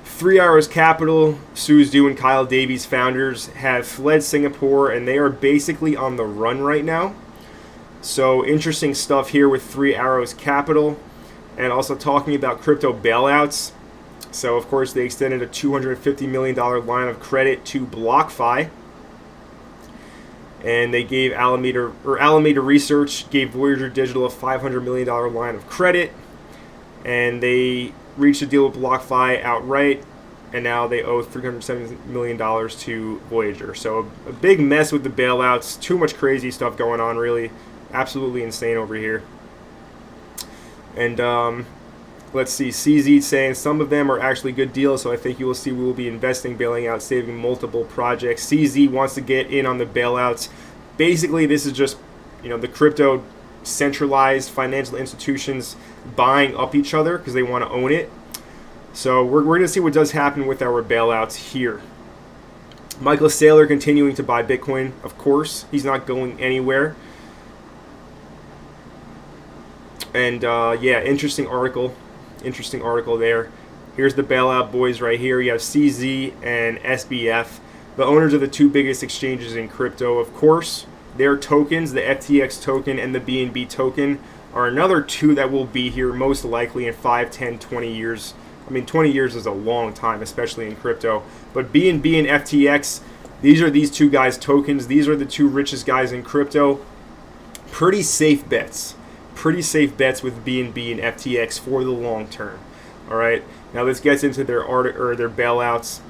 3 Arrows Capital, Su Zhu and Kyle Davies founders have fled Singapore, and they are basically on the run right now. So interesting stuff here with 3 Arrows Capital, and also talking about crypto bailouts. So of course they extended a $250 million line of credit to BlockFi, and they gave Alameda Research gave Voyager Digital a $500 million line of credit, and they reached a deal with BlockFi outright, and now they owe $370 million to Voyager. So a big mess with the bailouts. Too much crazy stuff going on, really. Absolutely insane over here. And let's see, CZ saying some of them are actually good deals, so I think you will see we will be investing, bailing out, saving multiple projects. CZ wants to get in on the bailouts. Basically, this is just, you know, the crypto centralized financial institutions buying up each other because they want to own it. So we're going to see what does happen with our bailouts here. Michael Saylor continuing to buy Bitcoin, of course. He's not going anywhere. And yeah, interesting article there. Here's the bailout boys right here. You have CZ and SBF, the owners of the two biggest exchanges in crypto. Of course, their tokens, the FTX token and the BNB token, are another two that will be here most likely in 5, 10, 20 years. I mean, 20 years is a long time, especially in crypto. But BNB and FTX, these are these two guys' tokens. These are the two richest guys in crypto. Pretty safe bets. Pretty safe bets with BNB and FTX for the long term. All right. Now this gets into their their bailouts.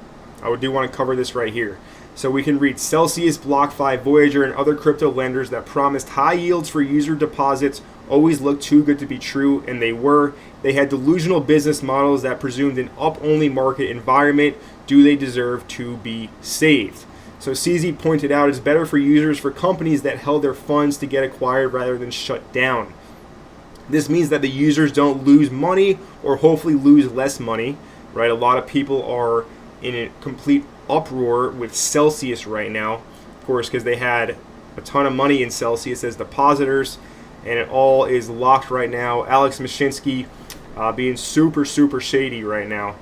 I do want to cover this right here. So we can read Celsius, BlockFi, Voyager, and other crypto lenders that promised high yields for user deposits always looked too good to be true, and they were. They had delusional business models that presumed an up-only market environment. Do they deserve to be saved? So CZ pointed out it's better for users for companies that held their funds to get acquired rather than shut down. This means that the users don't lose money or hopefully lose less money, right? A lot of people are in a complete uproar with Celsius right now, of course, because they had a ton of money in Celsius as depositors, and it all is locked right now. Alex Mashinsky being super shady right now.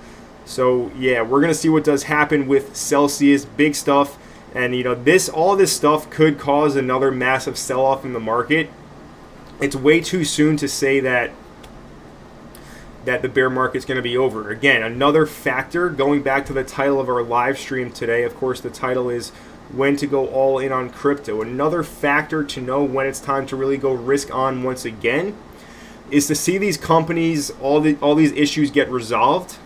So yeah, we're gonna see what does happen with Celsius. Big stuff, and you know, all this stuff could cause another massive sell-off in the market. it's way too soon to say that the bear market's going to be over. Again, another factor, going back to the title of our live stream today, of course the title is when to go all in on crypto. Another factor to know when it's time to really go risk on once again is to see these companies, all these issues get resolved,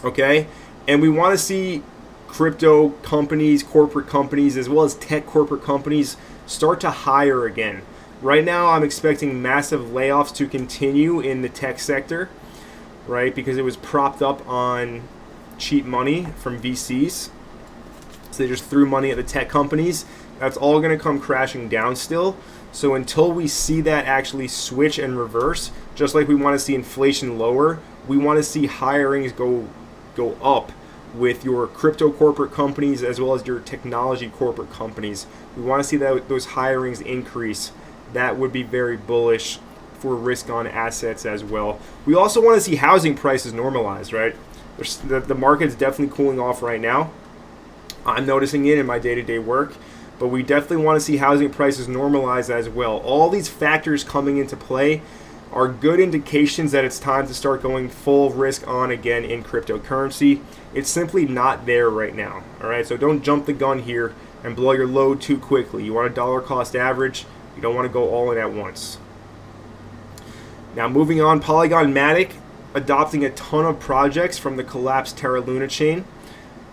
okay? And we want to see crypto companies, corporate companies, as well as tech corporate companies start to hire again. Right now, I'm expecting massive layoffs to continue in the tech sector, right? Because it was propped up on cheap money from VCs. So they just threw money at the tech companies. That's all going to come crashing down still. So until we see that actually switch and reverse, just like we want to see inflation lower, we want to see hirings go up with your crypto corporate companies as well as your technology corporate companies. We want to see those hirings increase. That would be very bullish for risk on assets as well. We also want to see housing prices normalize, right? The market's definitely cooling off right now. I'm noticing it in my day-to-day work, but we definitely want to see housing prices normalize as well. All these factors coming into play are good indications that it's time to start going full risk on again in cryptocurrency. It's simply not there right now, all right? So don't jump the gun here and blow your load too quickly. You want a dollar cost average. You don't want to go all in at once. Now moving on, Polygon Matic adopting a ton of projects from the collapsed Terra Luna chain,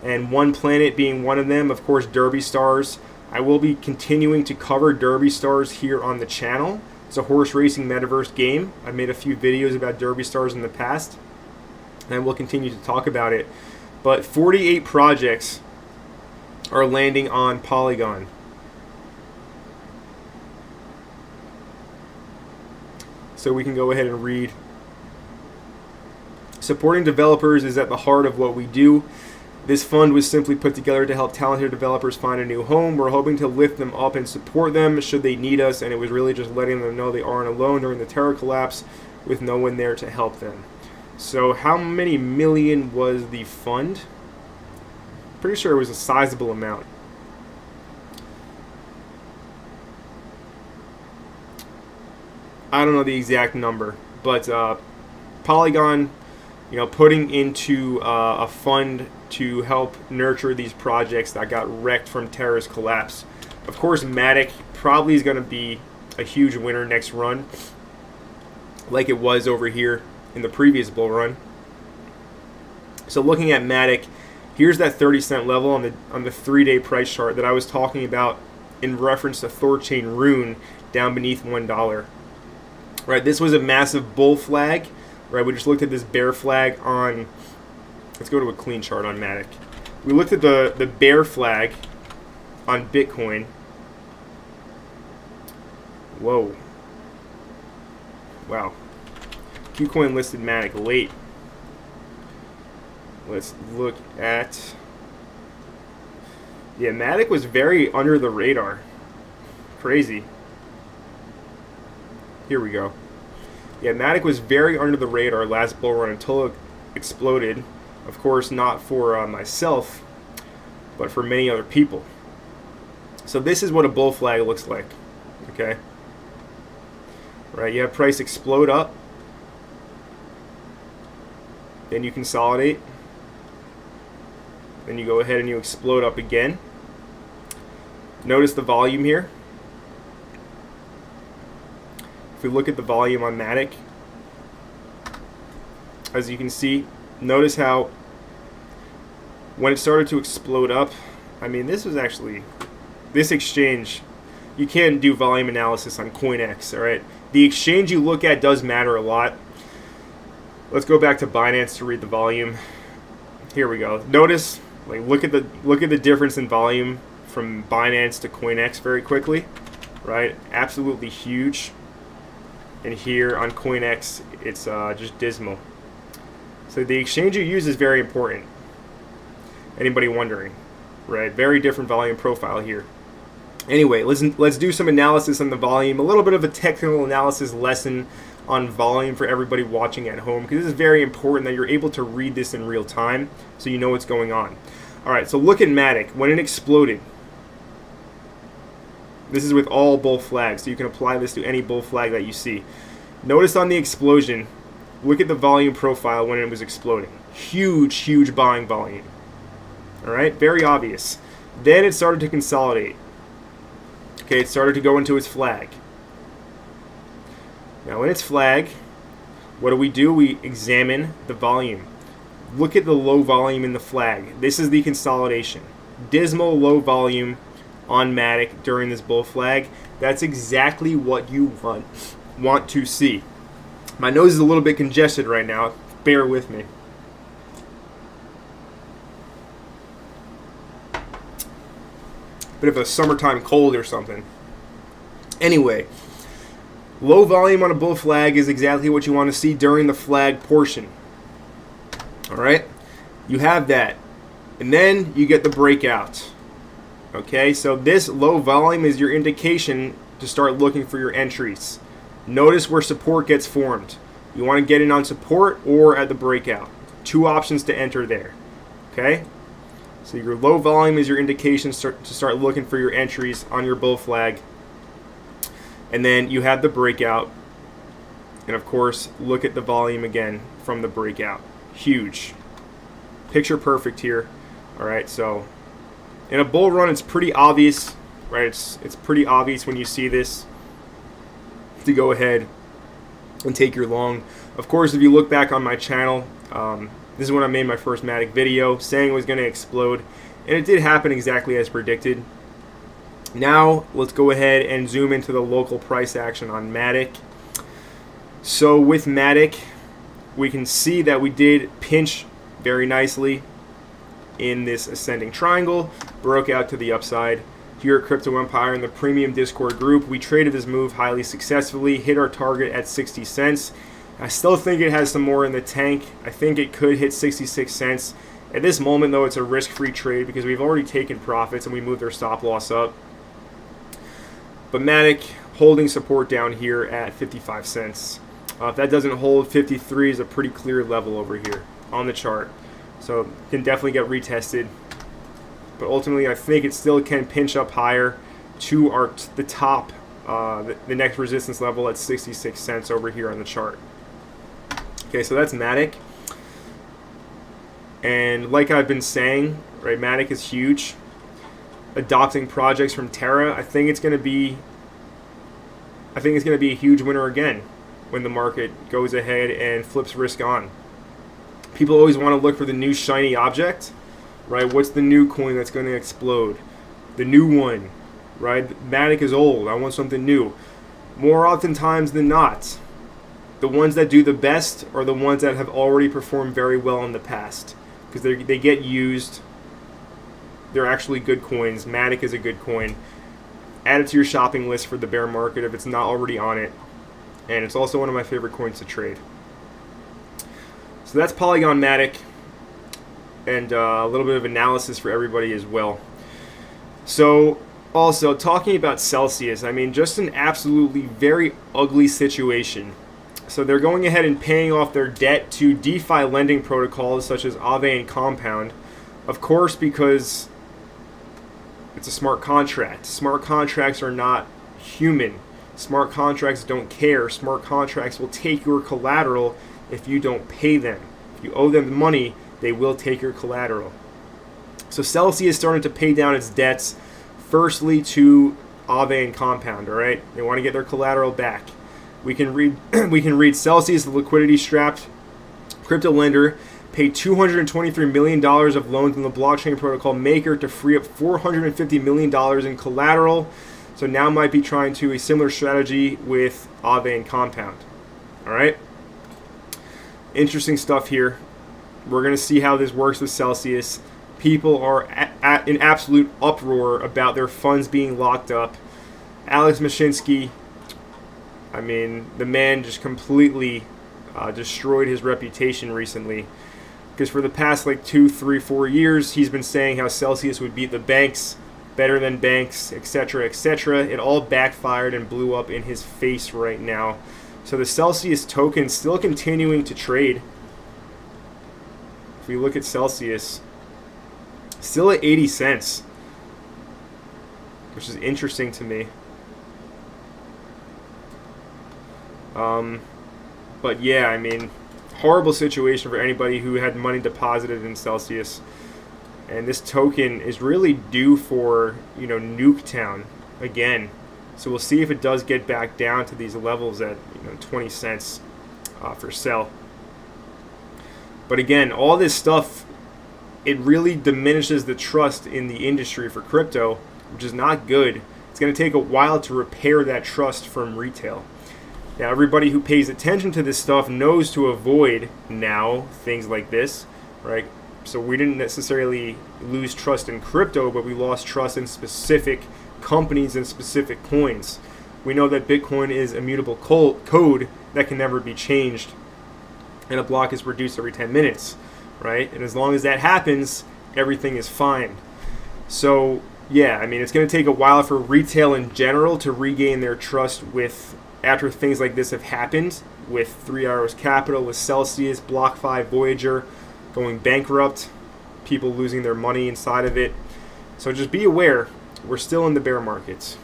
and One Planet being one of them, of course, Derby Stars. I will be continuing to cover Derby Stars here on the channel. It's a horse racing metaverse game. I've made a few videos about Derby Stars in the past, and I will continue to talk about it. But 48 projects are landing on Polygon. So we can go ahead and read. Supporting developers is at the heart of what we do. This fund was simply put together to help talented developers find a new home. We're hoping to lift them up and support them should they need us, and it was really just letting them know they aren't alone during the Terra collapse with no one there to help them. So how many million was the fund? Pretty sure it was a sizable amount. I don't know the exact number, but Polygon, putting into a fund to help nurture these projects that got wrecked from Terra's collapse. Of course, Matic probably is going to be a huge winner next run, like it was over here in the previous bull run. So looking at Matic, here's that 30-cent level on the 3-day price chart that I was talking about in reference to Thor chain rune down beneath $1. Right, this was a massive bull flag. Right, we just looked at this bear flag on. Let's go to a clean chart on Matic. We looked at the bear flag on Bitcoin. Whoa. Wow. Qcoin listed Matic late. Let's look at. Yeah, Matic was very under the radar. Crazy. Here we go. Yeah, Matic was very under the radar last bull run until it exploded. Of course, not for myself, but for many other people. So this is what a bull flag looks like. Okay. Right, you have price explode up. Then you consolidate. Then you go ahead and you explode up again. Notice the volume here. If we look at the volume on Matic, as you can see, notice how when it started to explode up, I mean, this exchange, you can't do volume analysis on CoinX, all right? The exchange you look at does matter a lot. Let's go back to Binance to read the volume. Here we go. Notice, look at the difference in volume from Binance to CoinX very quickly, right? Absolutely huge. And here on CoinX, it's just dismal. So the exchange you use is very important. Anybody wondering, right? Very different volume profile here. Anyway, let's do some analysis on the volume. A little bit of a technical analysis lesson on volume for everybody watching at home, because this is very important that you're able to read this in real time so you know what's going on. All right, so look at Matic. When it exploded, This is with all bull flags, so you can apply this to any bull flag that you see. Notice on the explosion, look at the volume profile when it was exploding. Huge, huge buying volume. All right, very obvious. Then it started to consolidate. Okay, it started to go into its flag. Now in its flag, what do? We examine the volume. Look at the low volume in the flag. This is the consolidation. Dismal low volume on Matic during this bull flag. That's exactly what you want to see. My nose is a little bit congested right now. Bear with me. Bit of a summertime cold or something. Anyway, low volume on a bull flag is exactly what you want to see during the flag portion. Alright? You have that. And then you get the breakout. Okay, so this low volume is your indication to start looking for your entries. Notice where support gets formed. You want to get in on support or at the breakout. Two options to enter there. Okay? So your low volume is your indication to start looking for your entries on your bull flag. And then you have the breakout. And of course, look at the volume again from the breakout. Huge. Picture perfect here. Alright, so in a bull run, it's pretty obvious, right? It's pretty obvious when you see this to go ahead and take your long. Of course, if you look back on my channel, this is when I made my first Matic video, saying it was going to explode, and it did happen exactly as predicted. Now, let's go ahead and zoom into the local price action on Matic. So with Matic, we can see that we did pinch very nicely in this ascending triangle, broke out to the upside. Here at Crypto Empire in the premium Discord group, we traded this move highly successfully, hit our target at 60 cents. I still think it has some more in the tank. I think it could hit 66 cents. At this moment, though, it's a risk-free trade because we've already taken profits and we moved our stop loss up. But Matic holding support down here at 55 cents. If that doesn't hold, 53 is a pretty clear level over here on the chart. So it can definitely get retested. But ultimately, I think it still can pinch up higher to the top, the next resistance level at 66 cents over here on the chart. Okay, so that's Matic. And like I've been saying, right, Matic is huge. Adopting projects from Terra, I think it's going to be a huge winner again when the market goes ahead and flips risk on. People always want to look for the new shiny object, right? What's the new coin that's going to explode? The new one, right? Matic is old. I want something new. More oftentimes than not, the ones that do the best are the ones that have already performed very well in the past because they get used. They're actually good coins. Matic is a good coin. Add it to your shopping list for the bear market if it's not already on it. And it's also one of my favorite coins to trade. So that's Polygon Matic, and a little bit of analysis for everybody as well. So also talking about Celsius, I mean, just an absolutely very ugly situation. So they're going ahead and paying off their debt to DeFi lending protocols such as Aave and Compound, of course, because it's a smart contract. Smart contracts are not human. Smart contracts don't care. Smart contracts will take your collateral if you don't pay them. If you owe them the money, they will take your collateral. So Celsius started to pay down its debts, firstly to Aave and Compound, all right? They want to get their collateral back. We can read Celsius, the liquidity-strapped crypto lender, paid $223 million of loans in the blockchain protocol Maker to free up $450 million in collateral. So now might be trying to a similar strategy with Aave and Compound. All right? Interesting stuff here. We're going to see how this works with Celsius. People are in absolute uproar about their funds being locked up. Alex Mashinsky, I mean, the man just completely destroyed his reputation recently. Because for the past like 2, 3, 4 years, he's been saying how Celsius would beat the banks, better than banks, etc., etc. It all backfired and blew up in his face right now. So the Celsius token still continuing to trade. If we look at Celsius, still at 80 cents. which is interesting to me. But yeah, I mean, horrible situation for anybody who had money deposited in Celsius. And this token is really due for, Nuketown again. So we'll see if it does get back down to these levels at 20 cents for sell. But again, all this stuff, it really diminishes the trust in the industry for crypto, which is not good. It's going to take a while to repair that trust from retail. Now, everybody who pays attention to this stuff knows to avoid now things like this, right? So we didn't necessarily lose trust in crypto, but we lost trust in specific companies and specific coins. We know that Bitcoin is immutable code that can never be changed, and a block is reduced every 10 minutes, right? And as long as that happens, everything is fine. So yeah, I mean, it's going to take a while for retail in general to regain their trust after things like this have happened, with 3 Arrows Capital, with Celsius, BlockFi, Voyager going bankrupt, people losing their money inside of it. So just be aware, we're still in the bear markets.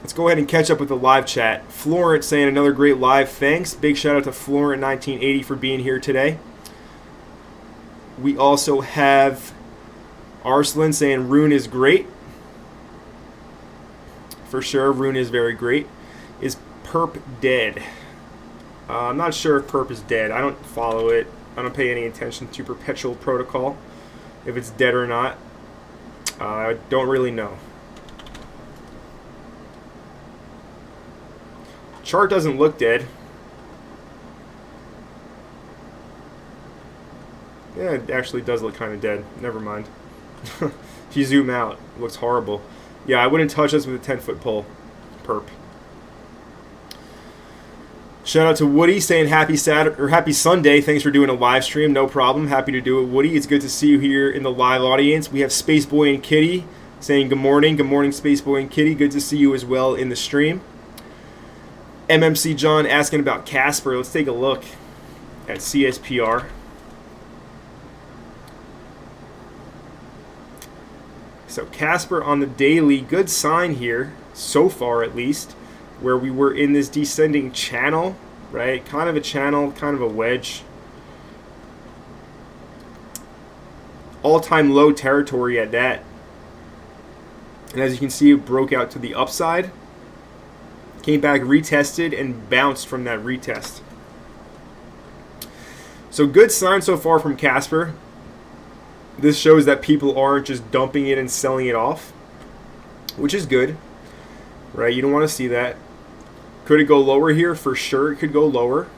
Let's go ahead and catch up with the live chat. Florent saying another great live, thanks. Big shout out to Florent 1980 for being here today. We also have Arslan saying Rune is great. For sure, Rune is very great. Is Perp dead? I'm not sure if Perp is dead. I don't follow it. I don't pay any attention to Perpetual Protocol, if it's dead or not. I don't really know. Chart doesn't look dead. Yeah, it actually does look kind of dead. Never mind. If you zoom out, it looks horrible. Yeah, I wouldn't touch this with a 10-foot pole. Perp. Shout out to Woody saying happy Sunday. Thanks for doing a live stream. No problem. Happy to do it, Woody. It's good to see you here in the live audience. We have Spaceboy and Kitty saying good morning. Good morning, Spaceboy and Kitty. Good to see you as well in the stream. MMC John asking about Casper. Let's take a look at CSPR. So Casper on the daily, good sign here, so far at least, where we were in this descending channel, right? Kind of a channel, kind of a wedge. All-time low territory at that. And as you can see, it broke out to the upside. Came back, retested, and bounced from that retest. So good sign so far from Casper. This shows that people aren't just dumping it and selling it off, which is good, right? You don't want to see that. Could it go lower here? For sure it could go lower.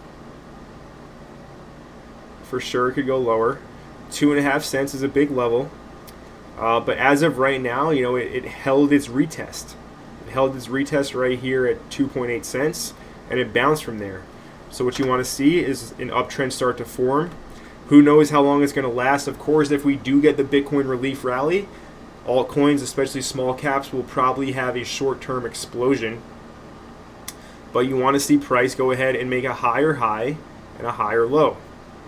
For sure it could go lower. 2.5 cents is a big level. But as of right now, it held its retest. It held its retest right here at 2.8 cents, and it bounced from there. So what you want to see is an uptrend start to form. Who knows how long it's going to last? Of course, if we do get the Bitcoin relief rally, altcoins, especially small caps, will probably have a short-term explosion. But you want to see price go ahead and make a higher high and a higher low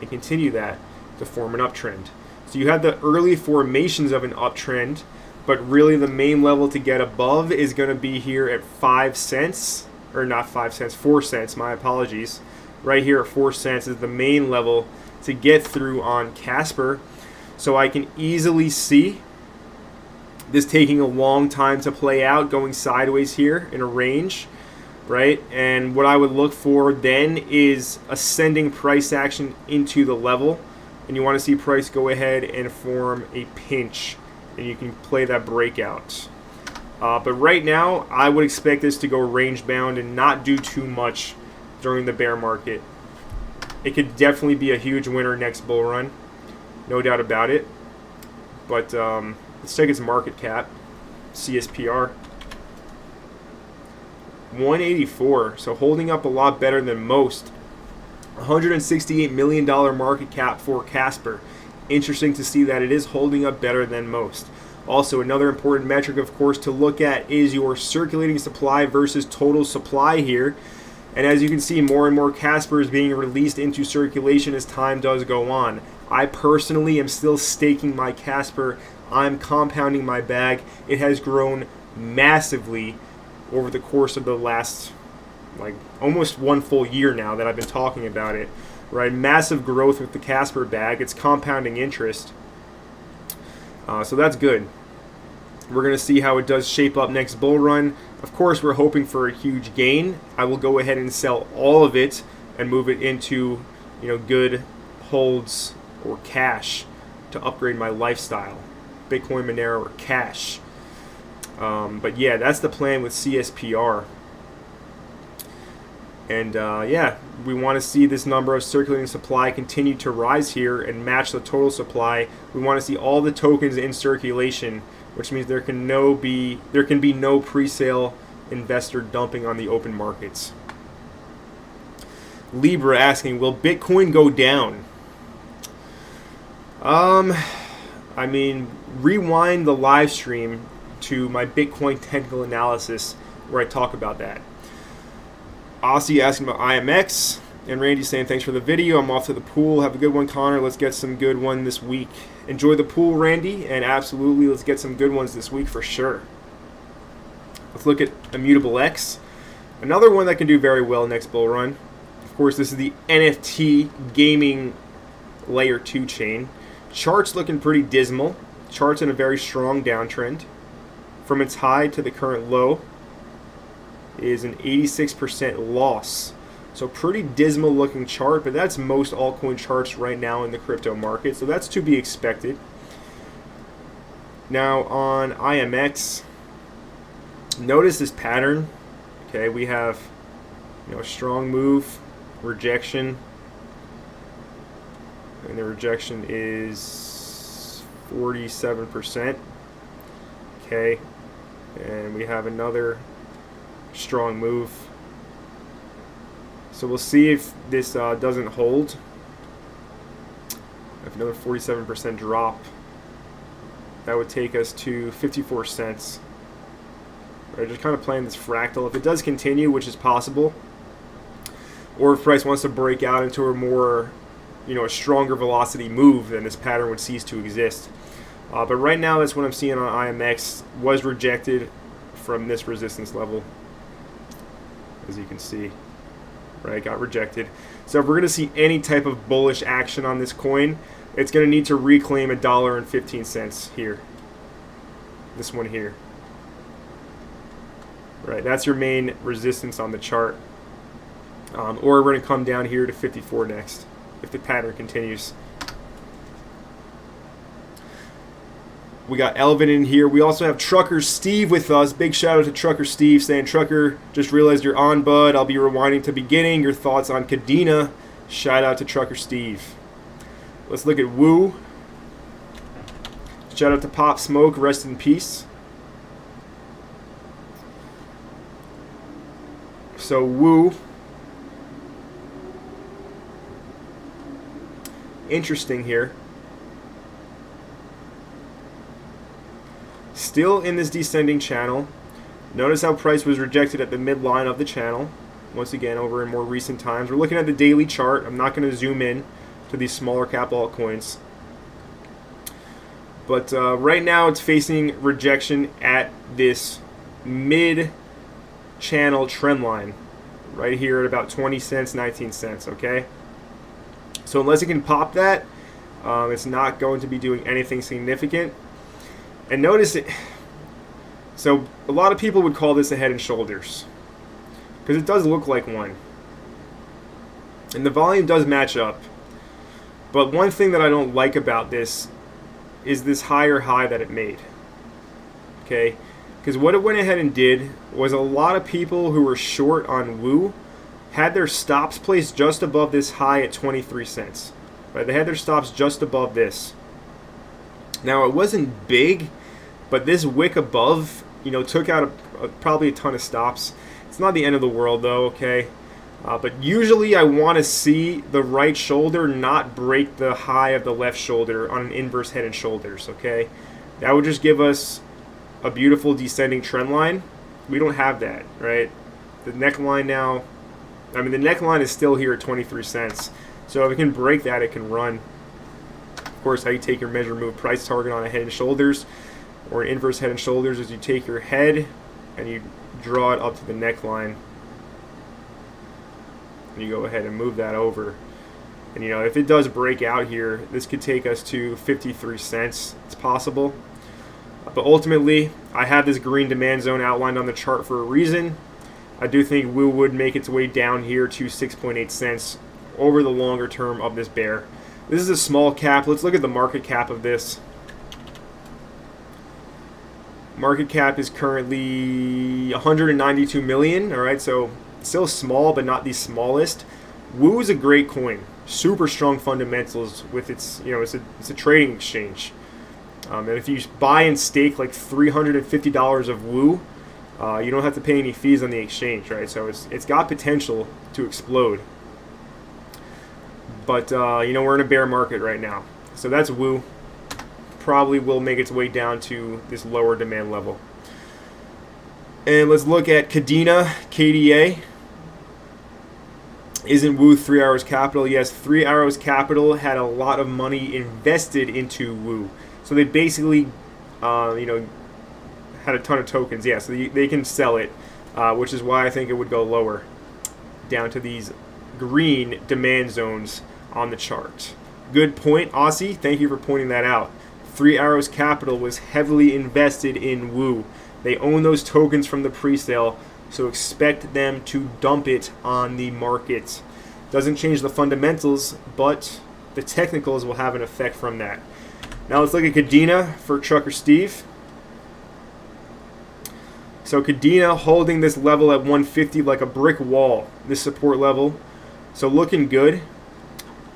and continue that to form an uptrend. So you have the early formations of an uptrend, but really the main level to get above is going to be here at 5 cents, or not 5 cents, 4 cents, my apologies. Right here at 4 cents is the main level to get through on Casper. So I can easily see this taking a long time to play out, going sideways here in a range, right? And what I would look for then is ascending price action into the level, and you want to see price go ahead and form a pinch, and you can play that breakout. But right now, I would expect this to go range bound and not do too much during the bear market. It could definitely be a huge winner next bull run, no doubt about it. But let's take its market cap, CSPR. 184, so holding up a lot better than most. $168 million market cap for Casper. Interesting to see that it is holding up better than most. Also, another important metric, of course, to look at is your circulating supply versus total supply here. And as you can see, more and more Casper is being released into circulation as time does go on. I personally am still staking my Casper. I'm compounding my bag. It has grown massively over the course of the last, like, almost one full year now that I've been talking about it. Right, massive growth with the Casper bag. It's compounding interest. So that's good. We're going to see how it does shape up next bull run. Of course, we're hoping for a huge gain. I will go ahead and sell all of it and move it into, good holds or cash to upgrade my lifestyle. Bitcoin, Monero, or cash. But yeah, that's the plan with CSPR. And yeah, we want to see this number of circulating supply continue to rise here and match the total supply. We want to see all the tokens in circulation, which means there can be no pre-sale investor dumping on the open markets. Libra asking, will Bitcoin go down? I mean, rewind the live stream to my Bitcoin technical analysis where I talk about that. Aussie asking about IMX, and Randy saying thanks for the video. I'm off to the pool. Have a good one, Connor. Let's get some good one this week. Enjoy the pool, Randy, and absolutely let's get some good ones this week for sure. Let's look at Immutable X, another one that can do very well next bull run. Of course, this is the NFT gaming layer 2 chain. Chart's looking pretty dismal. Chart's in a very strong downtrend. From its high to the current low is an 86% loss. So pretty dismal looking chart, but that's most altcoin charts right now in the crypto market. So that's to be expected. Now on IMX, notice this pattern. Okay, we have a strong move, rejection, and the rejection is 47%. Okay, and we have another strong move. So we'll see if this doesn't hold. If another 47% drop, that would take us to 54 cents. Right, just kind of playing this fractal. If it does continue, which is possible, or if price wants to break out into a more, a stronger velocity move, then this pattern would cease to exist. But right now, that's what I'm seeing on IMX. Was rejected from this resistance level, as you can see. Right, got rejected. So if we're going to see any type of bullish action on this coin, it's going to need to reclaim $1.15 here. This one here. Right, that's your main resistance on the chart. Or we're going to come down here to 54 next, if the pattern continues. We got Elvin in here. We also have Trucker Steve with us. Big shout out to Trucker Steve saying, Trucker, just realized you're on, bud. I'll be rewinding to beginning. Your thoughts on Kadena. Shout out to Trucker Steve. Let's look at Woo. Shout out to Pop Smoke. Rest in peace. So Woo. Interesting here. Still in this descending channel. Notice how price was rejected at the midline of the channel. Once again, over in more recent times. We're looking at the daily chart. I'm not going to zoom in to these smaller cap altcoins. But right now it's facing rejection at this mid-channel trend line. Right here at about 20 cents, 19 cents, okay? So unless it can pop that, it's not going to be doing anything significant. And notice it. So a lot of people would call this a head and shoulders, because it does look like one. And the volume does match up. But one thing that I don't like about this is this higher high that it made. Okay? Because what it went ahead and did was a lot of people who were short on Woo had their stops placed just above this high at 23 cents. Right? They had their stops just above this. Now, it wasn't big, but this wick above, took out probably a ton of stops. It's not the end of the world, though, okay? But usually I want to see the right shoulder not break the high of the left shoulder on an inverse head and shoulders, okay? That would just give us a beautiful descending trend line. We don't have that, right? The neckline now, the neckline is still here at 23 cents. So if it can break that, it can run. course, how you take your measure move price target on a head and shoulders or an inverse head and shoulders is you take your head and you draw it up to the neckline. And you go ahead and move that over. And you know, if it does break out here, this could take us to 53 cents. It's possible. But ultimately, I have this green demand zone outlined on the chart for a reason. I do think Woo would make its way down here to 6.8 cents over the longer term of this bear. This is a small cap. Let's look at the market cap of this. Market cap is currently 192 million. All right, so still small, but not the smallest. Woo is a great coin. Super strong fundamentals with its, you know, it's a trading exchange. And if you buy and stake like $350 of Woo, you don't have to pay any fees on the exchange, right? So it's got potential to explode. But you know, we're in a bear market right now, so that's Woo. Probably will make its way down to this lower demand level. And let's look at Kadena, KDA. Isn't Woo 3 Arrows Capital? Yes, 3 Arrows Capital had a lot of money invested into Woo. So they basically, you know, had a ton of tokens. Yeah, so they can sell it, which is why I think it would go lower, down to these green demand zones on the chart. Good point, Aussie. Thank you for pointing that out. 3 Arrows Capital was heavily invested in Woo. They own those tokens from the pre-sale, so expect them to dump it on the market. Doesn't change the fundamentals, but the technicals will have an effect from that. Now let's look at Kadena for Trucker Steve. So Kadena holding this level at 150 like a brick wall, this support level. So looking good.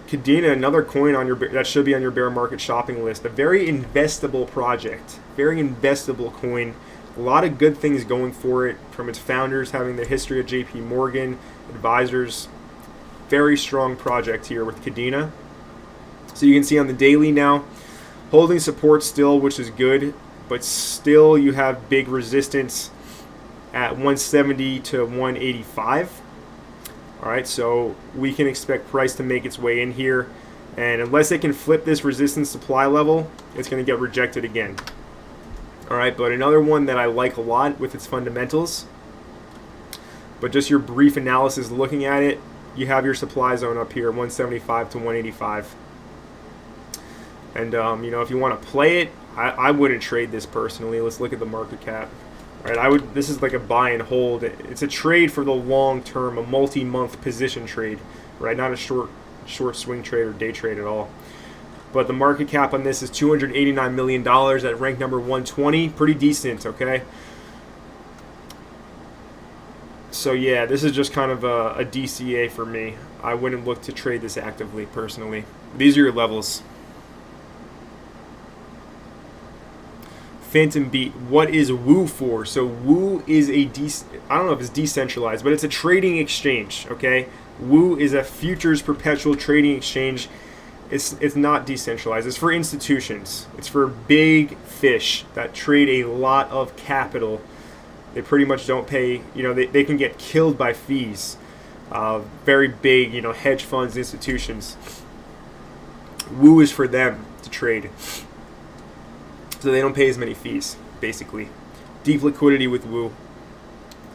Kadena, another coin on your that should be on your bear market shopping list. A very investable project, very investable coin. A lot of good things going for it from its founders, having the history of JP Morgan, advisors. Very strong project here with Kadena. So you can see on the daily now, holding support still, which is good, but still you have big resistance at 170 to 185. All right, so we can expect price to make its way in here, and unless it can flip this resistance supply level, it's going to get rejected again. All right, but another one that I like a lot with its fundamentals, but just your brief analysis looking at it, you have your supply zone up here, 175 to 185. And you know, if you want to play it, I wouldn't trade this personally. Let's look at the market cap. All right, this is like a buy and hold. It's a trade for the long term, a multi-month position trade, right? Not a short swing trade or day trade at all. But the market cap on this is $289 million at rank number 120. Pretty decent, okay? So yeah, this is just kind of a DCA for me. I wouldn't look to trade this actively personally. These are your levels. Phantom Beat, what is Woo for? So Woo is I don't know if it's decentralized, but it's a trading exchange, okay? Woo is a futures perpetual trading exchange. It's not decentralized. It's for institutions. It's for big fish that trade a lot of capital. They pretty much don't pay, you know, they can get killed by fees. Very big, you know, hedge funds, institutions. Woo is for them to trade. So they don't pay as many fees, basically. Deep liquidity with Woo.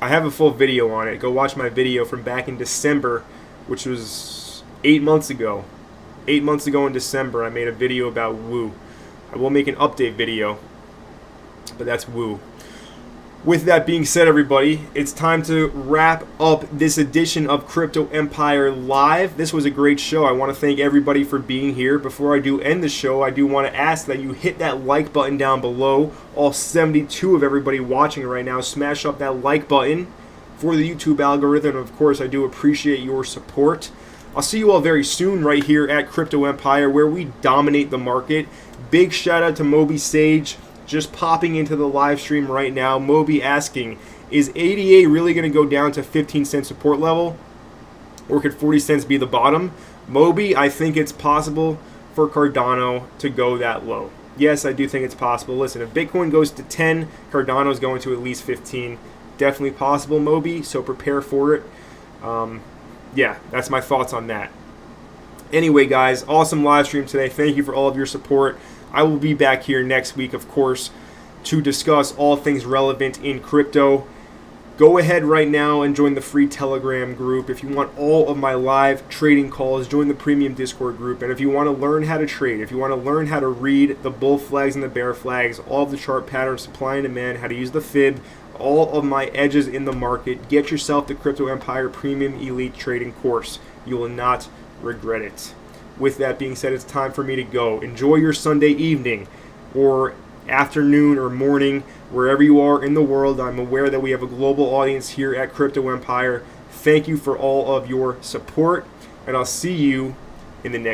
I have a full video on it. Go watch my video from back in December, which was 8 months ago. 8 months ago in December, I made a video about Woo. I will make an update video, but that's Woo. With that being said, everybody, it's time to wrap up this edition of Crypto Empire Live. This was a great show. I want to thank everybody for being here. Before I do end the show, I do want to ask that you hit that like button down below. All 72 of everybody watching right now, smash up that like button for the YouTube algorithm. Of course, I do appreciate your support. I'll see you all very soon right here at Crypto Empire, where we dominate the market. Big shout out to Moby Sage, just popping into the live stream right now. Moby asking, is ADA really going to go down to 15-cent support level? Or could 40 cents be the bottom? Moby, I think it's possible for Cardano to go that low. Yes, I do think it's possible. Listen, if Bitcoin goes to 10, Cardano's going to at least 15. Definitely possible, Moby, so prepare for it. Yeah, that's my thoughts on that. Anyway, guys, awesome live stream today. Thank you for all of your support. I will be back here next week, of course, to discuss all things relevant in crypto. Go ahead right now and join the free Telegram group. If you want all of my live trading calls, join the premium Discord group. And if you want to learn how to trade, if you want to learn how to read the bull flags and the bear flags, all of the chart patterns, supply and demand, how to use the fib, all of my edges in the market, get yourself the Crypto Empire Premium Elite Trading course. You will not regret it. With that being said, it's time for me to go. Enjoy your Sunday evening or afternoon or morning, wherever you are in the world. I'm aware that we have a global audience here at Crypto Empire. Thank you for all of your support, and I'll see you in the next